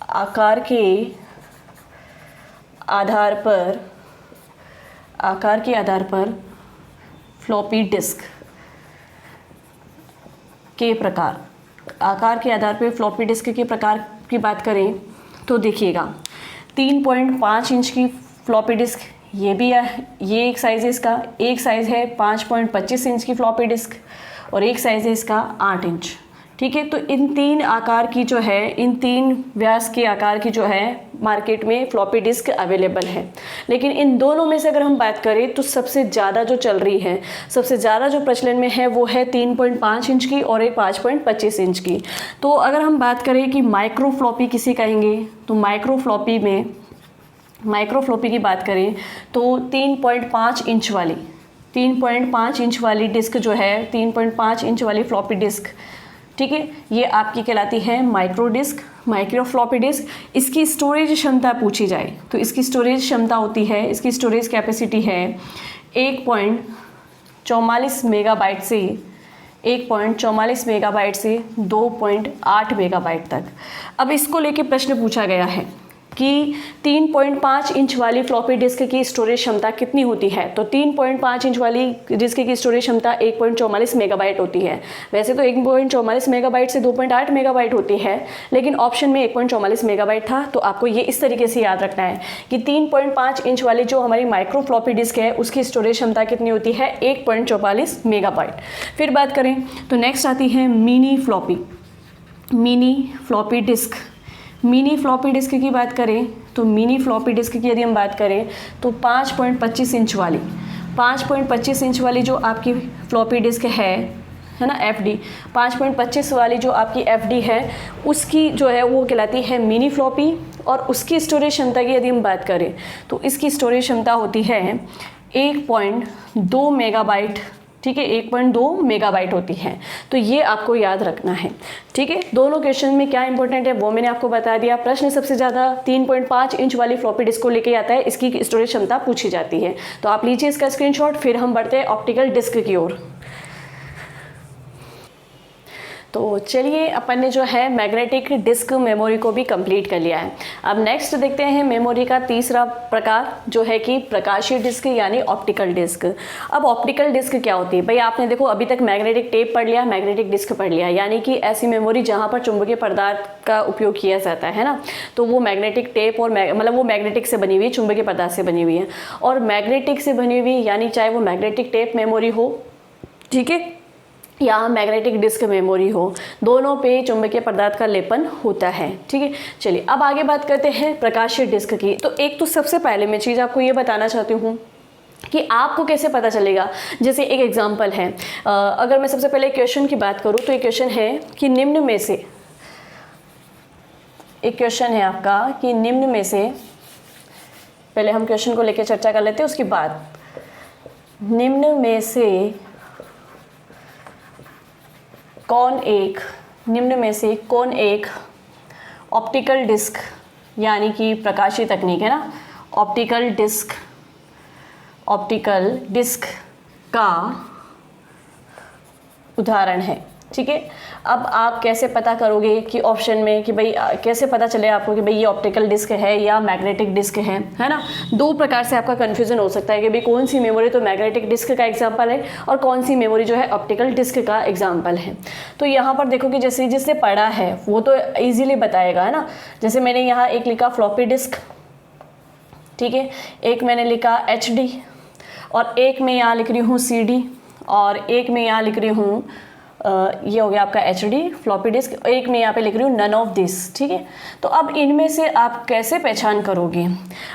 आकार के आधार पर फ्लॉपी डिस्क के प्रकार, आकार के आधार पे फ्लॉपी डिस्क के प्रकार की बात करें तो देखिएगा 3.5 इंच की फ्लॉपी डिस्क ये भी है, ये एक साइज़ है इसका, एक साइज़ है 5.25 इंच की फ्लॉपी डिस्क और एक साइज़ है इसका 8 इंच, ठीक है। तो इन तीन आकार की जो है, इन तीन व्यास के आकार की जो है मार्केट में फ्लॉपी डिस्क अवेलेबल है। लेकिन इन दोनों में से अगर हम बात करें तो सबसे ज़्यादा जो चल रही है, सबसे ज़्यादा जो प्रचलन में है वो है 3.5 इंच की और एक 5.25 इंच की। तो अगर हम बात करें कि माइक्रो फ्लॉपी किसे कहेंगे, तो माइक्रो फ्लॉपी की बात करें तो 3.5 इंच वाली डिस्क जो है, 3.5 इंच वाली फ्लॉपी डिस्क, ठीक है, ये आपकी कहलाती है माइक्रो फ्लॉपी डिस्क। इसकी स्टोरेज क्षमता पूछी जाए तो इसकी स्टोरेज क्षमता होती है, इसकी स्टोरेज कैपेसिटी है 1.44 मेगाबाइट से 2.8 मेगाबाइट तक। अब इसको लेके प्रश्न पूछा गया है कि 3.5 इंच वाली फ्लॉपी डिस्क की स्टोरेज क्षमता कितनी होती है, तो 3.5 इंच वाली डिस्क की स्टोरेज क्षमता 1.44 मेगाबाइट होती है। वैसे तो 1.44 मेगाबाइट से 2.8 मेगाबाइट होती है, लेकिन ऑप्शन में 1.44 मेगाबाइट था, तो आपको ये इस तरीके से याद रखना है कि 3.5 इंच वाली जो हमारी माइक्रो फ्लॉपी डिस्क है उसकी स्टोरेज क्षमता कितनी होती है, 1.44 मेगाबाइट। फिर बात करें तो नेक्स्ट आती है mini floppy disk. Mini floppy disk की बात करें तो मिनी फ्लॉपी डिस्क की यदि हम बात करें तो 5.25 इंच वाली जो आपकी फ्लॉपी डिस्क है ना, FD 5.25 वाली जो आपकी FD है उसकी जो है वो कहलाती है मिनी फ्लॉपी। और उसकी स्टोरेज क्षमता की यदि हम बात करें तो इसकी स्टोरेज क्षमता होती है 1.2 मेगाबाइट, ठीक है, 1.2 मेगाबाइट होती है। तो ये आपको याद रखना है, ठीक है। दोनों क्वेश्चन में क्या इंपॉर्टेंट है वो मैंने आपको बता दिया। प्रश्न सबसे ज़्यादा 3.5 इंच वाली फ्लॉपी डिस्क को लेके आता है, इसकी स्टोरेज क्षमता पूछी जाती है। तो आप लीजिए इसका स्क्रीनशॉट, फिर हम बढ़ते हैं ऑप्टिकल डिस्क की ओर। तो चलिए अपन ने जो है मैग्नेटिक डिस्क मेमोरी को भी कंप्लीट कर लिया है। अब नेक्स्ट देखते हैं मेमोरी का तीसरा प्रकार जो है कि प्रकाशीय डिस्क यानी ऑप्टिकल डिस्क। अब ऑप्टिकल डिस्क क्या होती है भाई, आपने देखो अभी तक मैग्नेटिक टेप पढ़ लिया, मैग्नेटिक डिस्क पढ़ लिया, यानी कि ऐसी मेमोरी जहाँ पर चुंबकीय पदार्थ का उपयोग किया जाता है ना, तो वो मैग्नेटिक टेप और मतलब वो मैग्नेटिक से बनी हुई है, चुंबकीय पदार्थ से बनी हुई है। और मैग्नेटिक से बनी हुई यानी चाहे वो मैग्नेटिक टेप मेमोरी हो, ठीक है, या मैग्नेटिक डिस्क मेमोरी हो, दोनों पे चुंबकीय पदार्थ का लेपन होता है, ठीक है। चलिए अब आगे बात करते हैं प्रकाशीय डिस्क की। तो एक तो सबसे पहले मैं चीज़ आपको ये बताना चाहती हूँ कि आपको कैसे पता चलेगा। जैसे एक एग्जांपल है, अगर मैं सबसे पहले क्वेश्चन की बात करूँ तो एक क्वेश्चन है कि निम्न में से, एक क्वेश्चन है आपका कि निम्न में से, पहले हम क्वेश्चन को लेकर चर्चा कर लेते हैं, उसके बाद निम्न में से कौन एक ऑप्टिकल डिस्क यानी कि प्रकाशीय तकनीक है ना, ऑप्टिकल डिस्क का उदाहरण है, ठीक है। अब आप कैसे पता करोगे कि ऑप्शन में कि भाई कैसे पता चले आपको कि भाई ये ऑप्टिकल डिस्क है या मैग्नेटिक डिस्क है ना। दो प्रकार से आपका कन्फ्यूजन हो सकता है कि भाई कौन सी मेमोरी तो मैग्नेटिक डिस्क का एग्जाम्पल है और कौन सी मेमोरी जो है ऑप्टिकल डिस्क का एग्जाम्पल है। तो यहाँ पर देखो कि जैसे जिसने पढ़ा है वो तो ईजिली बताएगा, है ना। जैसे मैंने यहाँ एक लिखा फ्लॉपी डिस्क, ठीक है, एक मैंने लिखा HD और एक मैं यहाँ लिख रही हूँ CD और एक मैं यहाँ लिख रही हूँ ये हो गया आपका HD फ्लॉपी डिस्क, एक मैं यहाँ पे लिख रही हूँ नन ऑफ दिस, ठीक है। तो अब इनमें से आप कैसे पहचान करोगे?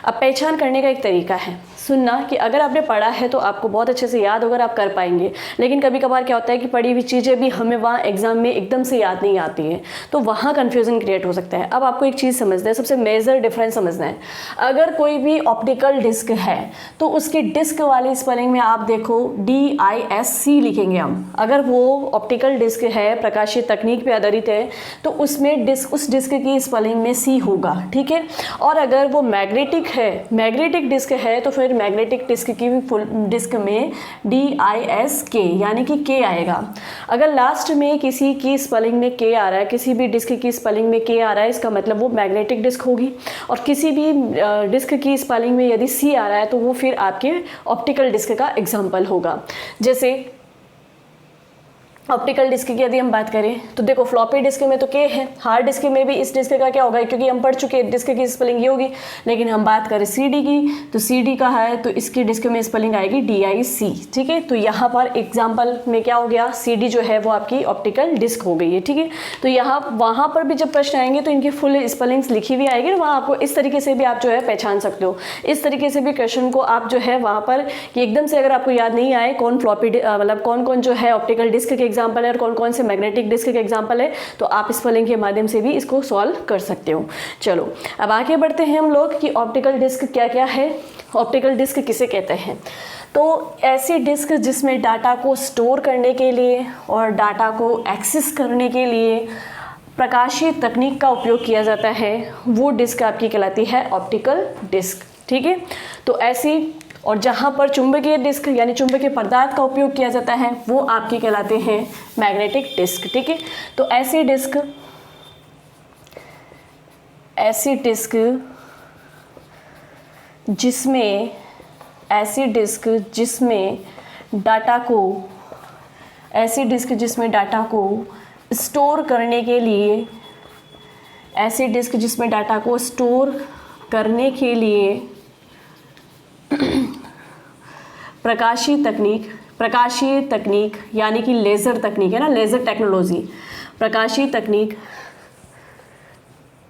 अब पहचान करने का एक तरीका है, सुनना कि अगर आपने पढ़ा है तो आपको बहुत अच्छे से याद होगा, आप कर पाएंगे। लेकिन कभी कभार क्या होता है कि पढ़ी हुई चीज़ें भी हमें वहाँ एग्जाम में एकदम से याद नहीं आती हैं, तो वहाँ कन्फ्यूज़न क्रिएट हो सकता है। अब आपको एक चीज़ समझना है, सबसे मेजर डिफरेंस समझना है। अगर कोई भी ऑप्टिकल डिस्क है तो उसकी डिस्क वाली स्पेलिंग में आप देखो DISC लिखेंगे हम। अगर वो ऑप्टिकल डिस्क है, प्रकाशीय तकनीक पे आधारित है, तो उसमें उस डिस्क की स्पेलिंग में C होगा, ठीक है। और अगर वो मैग्नेटिक है, मैग्नेटिक डिस्क है, तो फिर मैग्नेटिक डिस्क की भी फुल डिस्क में DISK यानी कि K आएगा। अगर लास्ट में किसी की स्पेलिंग में K आ रहा है, किसी भी डिस्क की स्पेलिंग में K आ रहा है, इसका मतलब वो मैग्नेटिक डिस्क होगी। और किसी भी डिस्क की स्पेलिंग में यदि C आ रहा है तो वो फिर आपके ऑप्टिकल डिस्क का एग्जाम्पल होगा। जैसे ऑप्टिकल डिस्क की यदि हम बात करें तो देखो फ्लॉपी डिस्क में तो K है, हार्ड डिस्क में भी इस डिस्क का क्या होगा, क्योंकि हम पढ़ चुके हैं डिस्क की स्पेलिंग ये होगी। लेकिन हम बात करें CD की तो CD का है तो इसकी डिस्क में स्पेलिंग आएगी DIC, ठीक है। तो यहाँ पर एग्जाम्पल में क्या हो गया, CD जो है वो आपकी ऑप्टिकल डिस्क हो गई है, ठीक है। तो यहाँ वहाँ पर भी जब प्रश्न आएंगे तो इनकी फुल स्पेलिंग्स लिखी हुई आएगी, वहाँ आपको इस तरीके से भी आप जो है पहचान सकते हो। इस तरीके से भी क्वेश्चन को आप जो है वहाँ पर एकदम से अगर आपको याद नहीं आए कौन फ्लॉपी मतलब कौन कौन जो है ऑप्टिकल डिस्क के एग्जाम्पल है और कौन कौन से मैग्नेटिक डिस्क के एग्जाम्पल है, तो आप स्पेलिंग के माध्यम से भी इसको सॉल्व कर सकते हो। चलो अब आगे बढ़ते हैं हम लोग कि ऑप्टिकल डिस्क क्या क्या है, ऑप्टिकल डिस्क किसे कहते हैं। तो ऐसी डिस्क जिसमें डाटा को स्टोर करने के लिए और डाटा को एक्सेस करने के लिए प्रकाशीय तकनीक का उपयोग किया जाता है, वो डिस्क आपकी कहलाती है ऑप्टिकल डिस्क, ठीक है। तो ऐसी और जहाँ पर चुंबकीय डिस्क यानी चुंबकीय पदार्थ का उपयोग किया जाता है वो आपकी कहलाते हैं मैग्नेटिक डिस्क, ठीक है। तो ऐसी डिस्क जिसमें डाटा को स्टोर करने के लिए प्रकाशीय तकनीक यानी कि लेज़र तकनीक है ना, लेज़र टेक्नोलॉजी, प्रकाशीय तकनीक,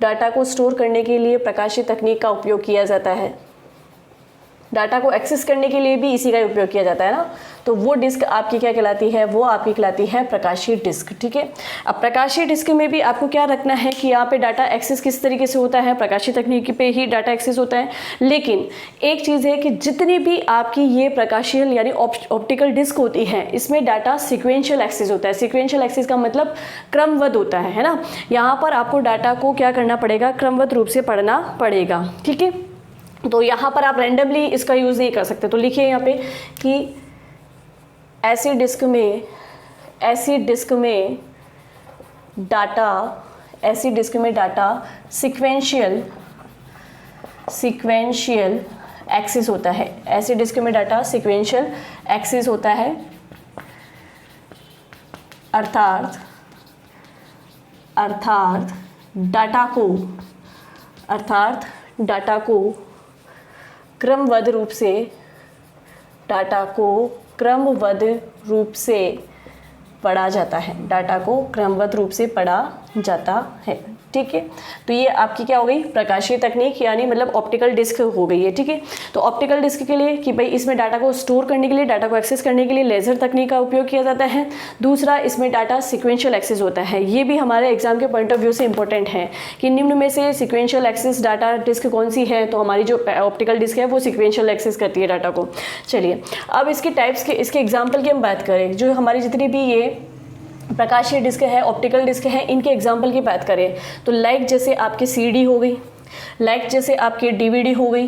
डाटा को स्टोर करने के लिए प्रकाशीय तकनीक का उपयोग किया जाता है। डाटा को एक्सेस करने के लिए भी इसी का उपयोग किया जाता है ना। तो वो डिस्क आपकी क्या कहलाती है, वो आपकी कहलाती है प्रकाशीय डिस्क, ठीक है। अब प्रकाशीय डिस्क में भी आपको क्या रखना है कि यहाँ पे डाटा एक्सेस किस तरीके से होता है, प्रकाशीय तकनीक पे ही डाटा एक्सेस होता है। लेकिन एक चीज़ है कि जितनी भी आपकी ये प्रकाशीय यानी ऑप्टिकल डिस्क होती है, इसमें डाटा सिक्वेंशियल एक्सेस होता है। सिक्वेंशियल एक्सेस का मतलब क्रमबद्ध होता है ना। यहाँ पर आपको डाटा को क्या करना पड़ेगा, क्रमबद्ध रूप से पढ़ना पड़ेगा, ठीक है। तो यहाँ पर आप रैंडमली इसका यूज़ नहीं कर सकते। तो लिखिए यहाँ पे कि ऐसी डिस्क में डाटा सिक्वेंशियल एक्सेस होता है। ऐसी डिस्क में डाटा सिक्वेंशियल एक्सेस होता है, अर्थात डाटा को क्रमबद्ध रूप से पढ़ा जाता है, ठीक है। तो ये आपकी क्या हो गई, प्रकाशीय तकनीक यानी मतलब ऑप्टिकल डिस्क हो गई है, ठीक है। तो ऑप्टिकल डिस्क के लिए कि भाई इसमें डाटा को स्टोर करने के लिए, डाटा को एक्सेस करने के लिए लेज़र तकनीक का उपयोग किया जाता है। दूसरा, इसमें डाटा सिक्वेंशियल एक्सेस होता है। ये भी हमारे एग्जाम के पॉइंट ऑफ व्यू से इंपॉर्टेंट है कि निम्न में से सिक्वेंशियल एक्सेस डाटा डिस्क कौन सी है, तो हमारी जो ऑप्टिकल डिस्क है वो सिक्वेंशियल एक्सेस करती है डाटा को। चलिए अब इसके टाइप्स के, इसके एग्जाम्पल की हम बात करें, जो हमारी जितनी भी ये प्रकाशीय डिस्क है, ऑप्टिकल डिस्क है, इनके एग्जाम्पल की बात करें तो लाइक जैसे आपकी CD हो गई, लाइक जैसे आपकी DVD हो गई,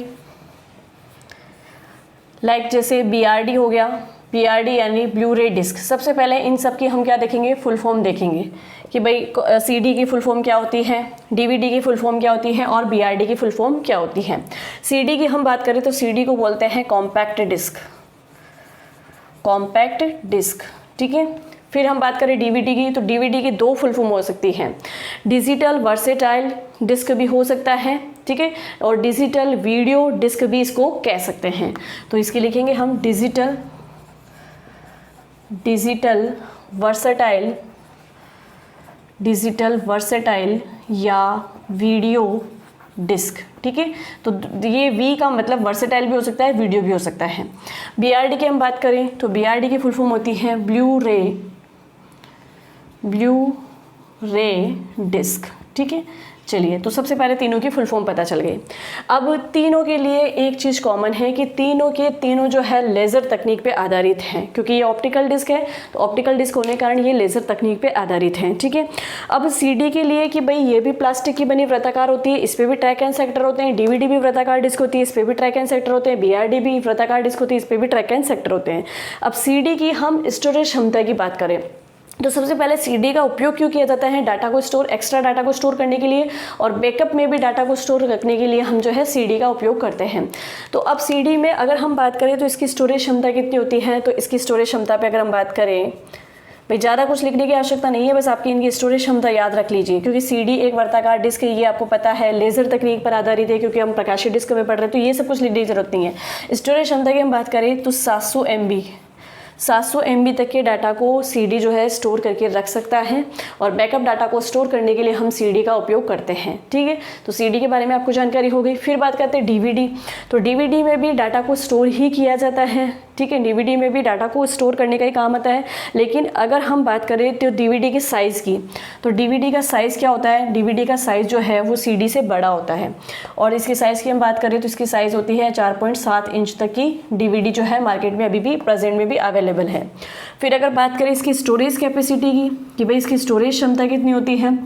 लाइक जैसे BRD हो गया। BRD यानी ब्लू रे डिस्क। सबसे पहले इन सब की हम क्या देखेंगे, फुल फॉर्म देखेंगे कि भाई CD की फुल फॉर्म क्या होती है, DVD की फुल फॉर्म क्या होती है और BRD की फुल फॉर्म क्या होती है। CD की हम बात करें तो CD को बोलते हैं कॉम्पैक्ट डिस्क, कॉम्पैक्ट डिस्क, ठीक है। फिर हम बात करें DVD की तो DVD की दो फुल फॉर्म हो सकती हैं, डिजिटल वर्सेटाइल डिस्क भी हो सकता है, ठीक है, और डिजिटल वीडियो डिस्क भी इसको कह सकते हैं। तो इसकी लिखेंगे हम डिजिटल वर्सेटाइल या वीडियो डिस्क, ठीक है। तो ये वी का मतलब वर्सेटाइल भी हो सकता है, वीडियो भी हो सकता है। BRD की हम बात करें तो BRD की फुल फॉर्म होती है ब्लू रे डिस्क, ठीक है। चलिए, तो सबसे पहले तीनों की फुल फॉर्म पता चल गई। अब तीनों के लिए एक चीज़ कॉमन है कि तीनों के तीनों जो है लेज़र तकनीक पे आधारित हैं, क्योंकि ये ऑप्टिकल डिस्क है तो ऑप्टिकल डिस्क होने के कारण ये लेज़र तकनीक पे आधारित हैं, ठीक है। अब CD के लिए कि भाई ये भी प्लास्टिक की बनी वृत्ताकार होती है, इस पर भी ट्रैक एंड सेक्टर होते हैं, DVD भी वृत्ताकार डिस्क होती है, इस पर भी ट्रैक एंड सेक्टर होते हैं, BRD भी वृत्ताकार डिस्क होती है, इस पर भी ट्रैक एंड सेक्टर होते हैं। अब CD की हम स्टोरेज क्षमता की बात करें तो सबसे पहले CD का उपयोग क्यों किया जाता है, डाटा को स्टोर, एक्स्ट्रा डाटा को स्टोर करने के लिए, और बैकअप में भी डाटा को स्टोर रखने के लिए हम जो है CD का उपयोग करते हैं। तो अब CD में अगर हम बात करें तो इसकी स्टोरेज क्षमता कितनी होती है, तो इसकी स्टोरेज क्षमता पे अगर हम बात करें, भाई ज़्यादा कुछ लिखने की आवश्यकता नहीं है, बस आपकी इनकी स्टोरेज क्षमता याद रख लीजिए, क्योंकि CD एक वर्ताकार डिस्क है, ये आपको पता है, लेज़र तकनीक पर आधारित है, क्योंकि हम प्रकाशीय डिस्क में पढ़ रहे हैं, तो ये सब कुछ लिखने की जरूरत नहीं है। स्टोरेज क्षमता की हम बात करें तो 700 MB तक के डाटा को CD जो है स्टोर करके रख सकता है, और बैकअप डाटा को स्टोर करने के लिए हम CD का उपयोग करते हैं, ठीक है। तो CD के बारे में आपको जानकारी हो गई। फिर बात करते हैं DVD। तो DVD में भी डाटा को स्टोर ही किया जाता है, ठीक है। DVD में भी डाटा को स्टोर करने का ही काम आता है, लेकिन अगर हम बात करें तो DVD के साइज़ की, तो DVD का साइज़ क्या होता है, DVD का साइज़ जो है वो CD से बड़ा होता है, और इसकी साइज़ की हम बात करें तो इसकी साइज़ होती है 4.7 इंच तक की DVD जो है मार्केट में अभी भी प्रेजेंट में भी अवेलेबल है। फिर अगर बात करें इसकी स्टोरेज कैपेसिटी की कि भाई इसकी स्टोरेज क्षमता कितनी होती है,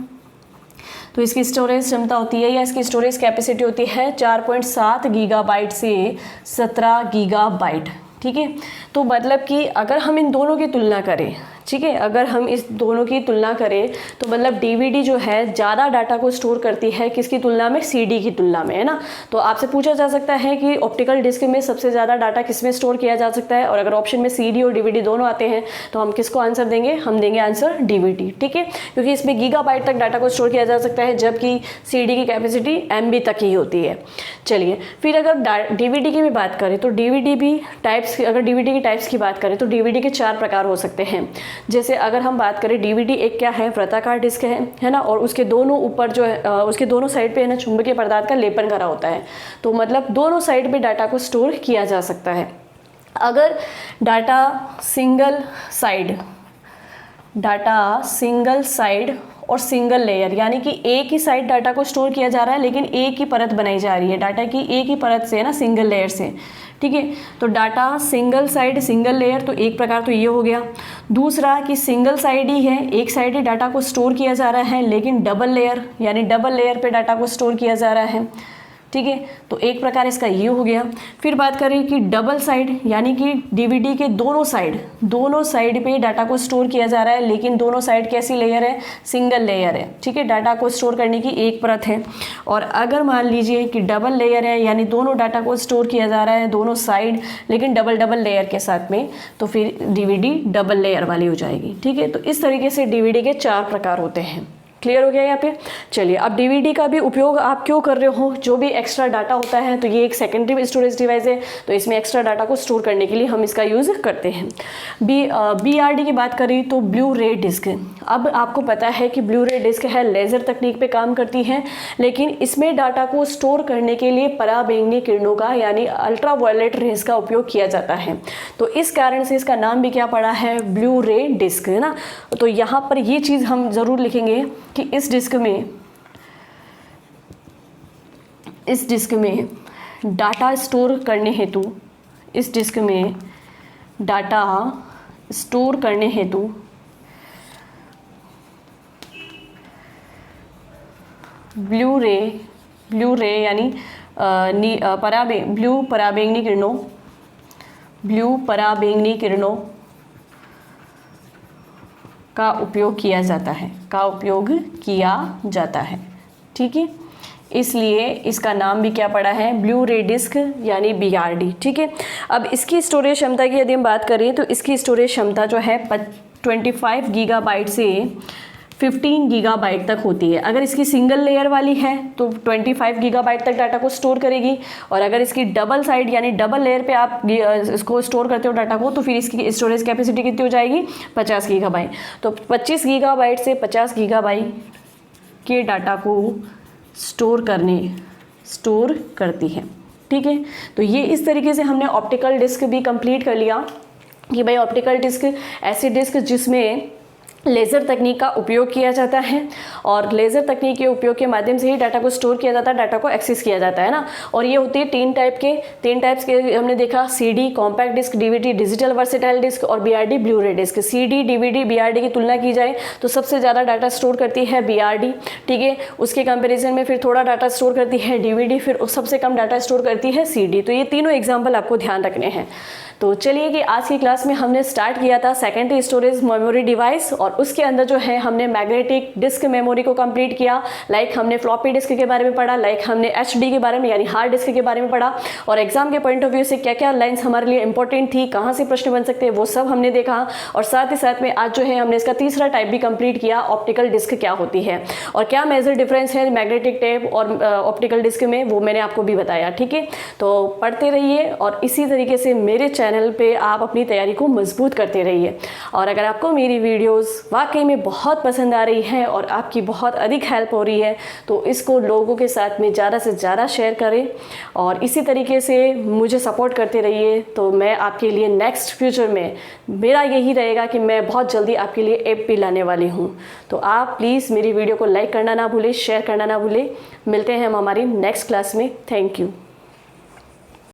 तो इसकी स्टोरेज क्षमता होती है या इसकी स्टोरेज कैपेसिटी होती है 4.7 गीगाबाइट से 17 गीगाबाइट, ठीक है। तो मतलब कि अगर हम इन दोनों की तुलना करें, ठीक है, अगर हम इस दोनों की तुलना करें तो मतलब DVD जो है ज़्यादा डाटा को स्टोर करती है किसकी तुलना में, CD की तुलना में, है ना। तो आपसे पूछा जा सकता है कि ऑप्टिकल डिस्क में सबसे ज़्यादा डाटा किस में स्टोर किया जा सकता है, और अगर ऑप्शन में CD और DVD दोनों आते हैं तो हम किसको आंसर देंगे, हम देंगे आंसर DVD, ठीक है, क्योंकि इसमें गीगाबाइट तक डाटा को स्टोर किया जा सकता है, जबकि CD की कैपेसिटी MB तक ही होती है। चलिए, फिर अगर DVD की भी बात करें तो DVD भी टाइप्स, अगर DVD की टाइप्स की बात करें तो DVD के 4 प्रकार हो सकते हैं। जैसे अगर हम बात करें DVD एक क्या है, वृत्ताकार डिस्क है ना, और उसके दोनों ऊपर जो है उसके दोनों साइड पे है ना चुंबकीय पदार्थ का लेपन करा होता है, तो मतलब दोनों साइड पे डाटा को स्टोर किया जा सकता है। अगर डाटा सिंगल साइड और सिंगल लेयर, यानी कि एक ही साइड डाटा को स्टोर किया जा रहा है लेकिन एक ही परत बनाई जा रही है, डाटा की एक ही परत से, है ना, सिंगल लेयर से, ठीक है। तो data single side single layer, तो एक प्रकार तो ये हो गया। दूसरा कि सिंगल साइड ही है, एक साइड ही डाटा को स्टोर किया जा रहा है, लेकिन डबल लेयर, यानी डबल लेयर पे डाटा को स्टोर किया जा रहा है, ठीक है। तो एक प्रकार इसका ये हो गया। फिर बात करें कि डबल साइड, यानी कि DVD के दोनों साइड पे डाटा को स्टोर किया जा रहा है, लेकिन दोनों साइड कैसी लेयर है, सिंगल लेयर है, ठीक है, डाटा को स्टोर करने की एक परत है। और अगर मान लीजिए कि डबल लेयर है, यानी दोनों डाटा को स्टोर किया जा रहा है दोनों साइड, लेकिन डबल लेयर के साथ में, तो फिर DVD डबल लेयर वाली हो जाएगी, ठीक है। तो इस तरीके से DVD के 4 प्रकार होते हैं। क्लियर हो गया यहाँ पे। चलिए, अब DVD का भी उपयोग आप क्यों कर रहे हो, जो भी एक्स्ट्रा डाटा होता है, तो ये एक सेकेंडरी स्टोरेज डिवाइस है, तो इसमें एक्स्ट्रा डाटा को स्टोर करने के लिए हम इसका यूज़ करते हैं। BRD की बात करें तो ब्लू रे डिस्क। अब आपको पता है कि ब्लू रे डिस्क है, लेज़र तकनीक पे काम करती है, लेकिन इसमें डाटा को स्टोर करने के लिए पराबैंगनी किरणों का, यानी अल्ट्रा वायलेट रेज का उपयोग किया जाता है। तो इस कारण से इसका नाम भी क्या पड़ा है, ब्लू रे डिस्क, है ना। तो यहाँ पर ये चीज़ हम ज़रूर लिखेंगे कि इस डिस्क में डाटा स्टोर करने हेतु, इस डिस्क में डाटा स्टोर करने हेतु ब्लू रे यानी ब्लू पराबैंगनी ब्लू पराबैंगनी किरणों का उपयोग किया जाता है, ठीक है। इसलिए इसका नाम भी क्या पड़ा है, ब्लू रे डिस्क यानी BRD, ठीक है। अब इसकी स्टोरेज क्षमता की यदि हम बात करें तो इसकी स्टोरेज क्षमता जो है 25 गीगाबाइट से 15 गीगाबाइट तक होती है। अगर इसकी सिंगल लेयर वाली है तो 25 गीगाबाइट तक डाटा को स्टोर करेगी, और अगर इसकी डबल साइड यानी डबल लेयर पे आप इसको स्टोर करते हो डाटा को, तो फिर इसकी स्टोरेज कैपेसिटी कितनी हो जाएगी, 50 गीगाबाइट। तो 25 गीगाबाइट से 50 गीगाबाइट के डाटा को स्टोर करती है, ठीक है। तो ये इस तरीके से हमने ऑप्टिकल डिस्क भी कंप्लीट कर लिया कि भाई ऑप्टिकल डिस्क ऐसी डिस्क जिसमें लेज़र तकनीक का उपयोग किया जाता है, और लेज़र तकनीक के उपयोग के माध्यम से ही डाटा को स्टोर किया जाता है, डाटा को एक्सेस किया जाता है ना। और ये होती है तीन टाइप्स के हमने देखा, CD compact disc, DVD digital versatile disc, और BRD blu ray disc. CD, DVD, BRD की तुलना की जाए तो सबसे ज़्यादा डाटा स्टोर करती है BRD, ठीक है। उसके कंपेरिजन में फिर थोड़ा डाटा स्टोर करती है DVD, फिर सबसे कम डाटा स्टोर करती है CD। तो ये तीनों एग्जाम्पल आपको ध्यान रखने हैं। तो चलिए कि आज की क्लास में हमने स्टार्ट किया था सेकेंडरी स्टोरेज मेमोरी डिवाइस, और उसके अंदर जो है हमने मैग्नेटिक डिस्क मेमोरी को कंप्लीट किया। लाइक हमने फ्लॉपी डिस्क के बारे में पढ़ा, लाइक हमने HD के बारे में यानी हार्ड डिस्क के बारे में पढ़ा, और एग्जाम के पॉइंट ऑफ व्यू से क्या क्या लाइन्स हमारे लिए इंपॉर्टेंट थी, कहाँ से प्रश्न बन सकते हैं, वो सब हमने देखा। और साथ ही साथ में आज जो है हमने इसका तीसरा टाइप भी कंप्लीट किया, ऑप्टिकल डिस्क क्या होती है और क्या मेजर डिफरेंस है मैग्नेटिक टेप और ऑप्टिकल डिस्क में, वो मैंने आपको भी बताया, ठीक है। तो पढ़ते रहिए और इसी तरीके से मेरे चैनल पे आप अपनी तैयारी को मजबूत करते रहिए। और अगर आपको मेरी वीडियोस वाकई में बहुत पसंद आ रही है और आपकी बहुत अधिक हेल्प हो रही है तो इसको लोगों के साथ में ज़्यादा से ज़्यादा शेयर करें, और इसी तरीके से मुझे सपोर्ट करते रहिए। तो मैं आपके लिए नेक्स्ट फ्यूचर में मेरा यही रहेगा कि मैं बहुत जल्दी आपके लिए ऐप भी लाने वाली हूँ। तो आप प्लीज़ मेरी वीडियो को लाइक करना ना भूलें, शेयर करना ना भूलें। मिलते हैं हम हमारी नेक्स्ट क्लास में। Thank you.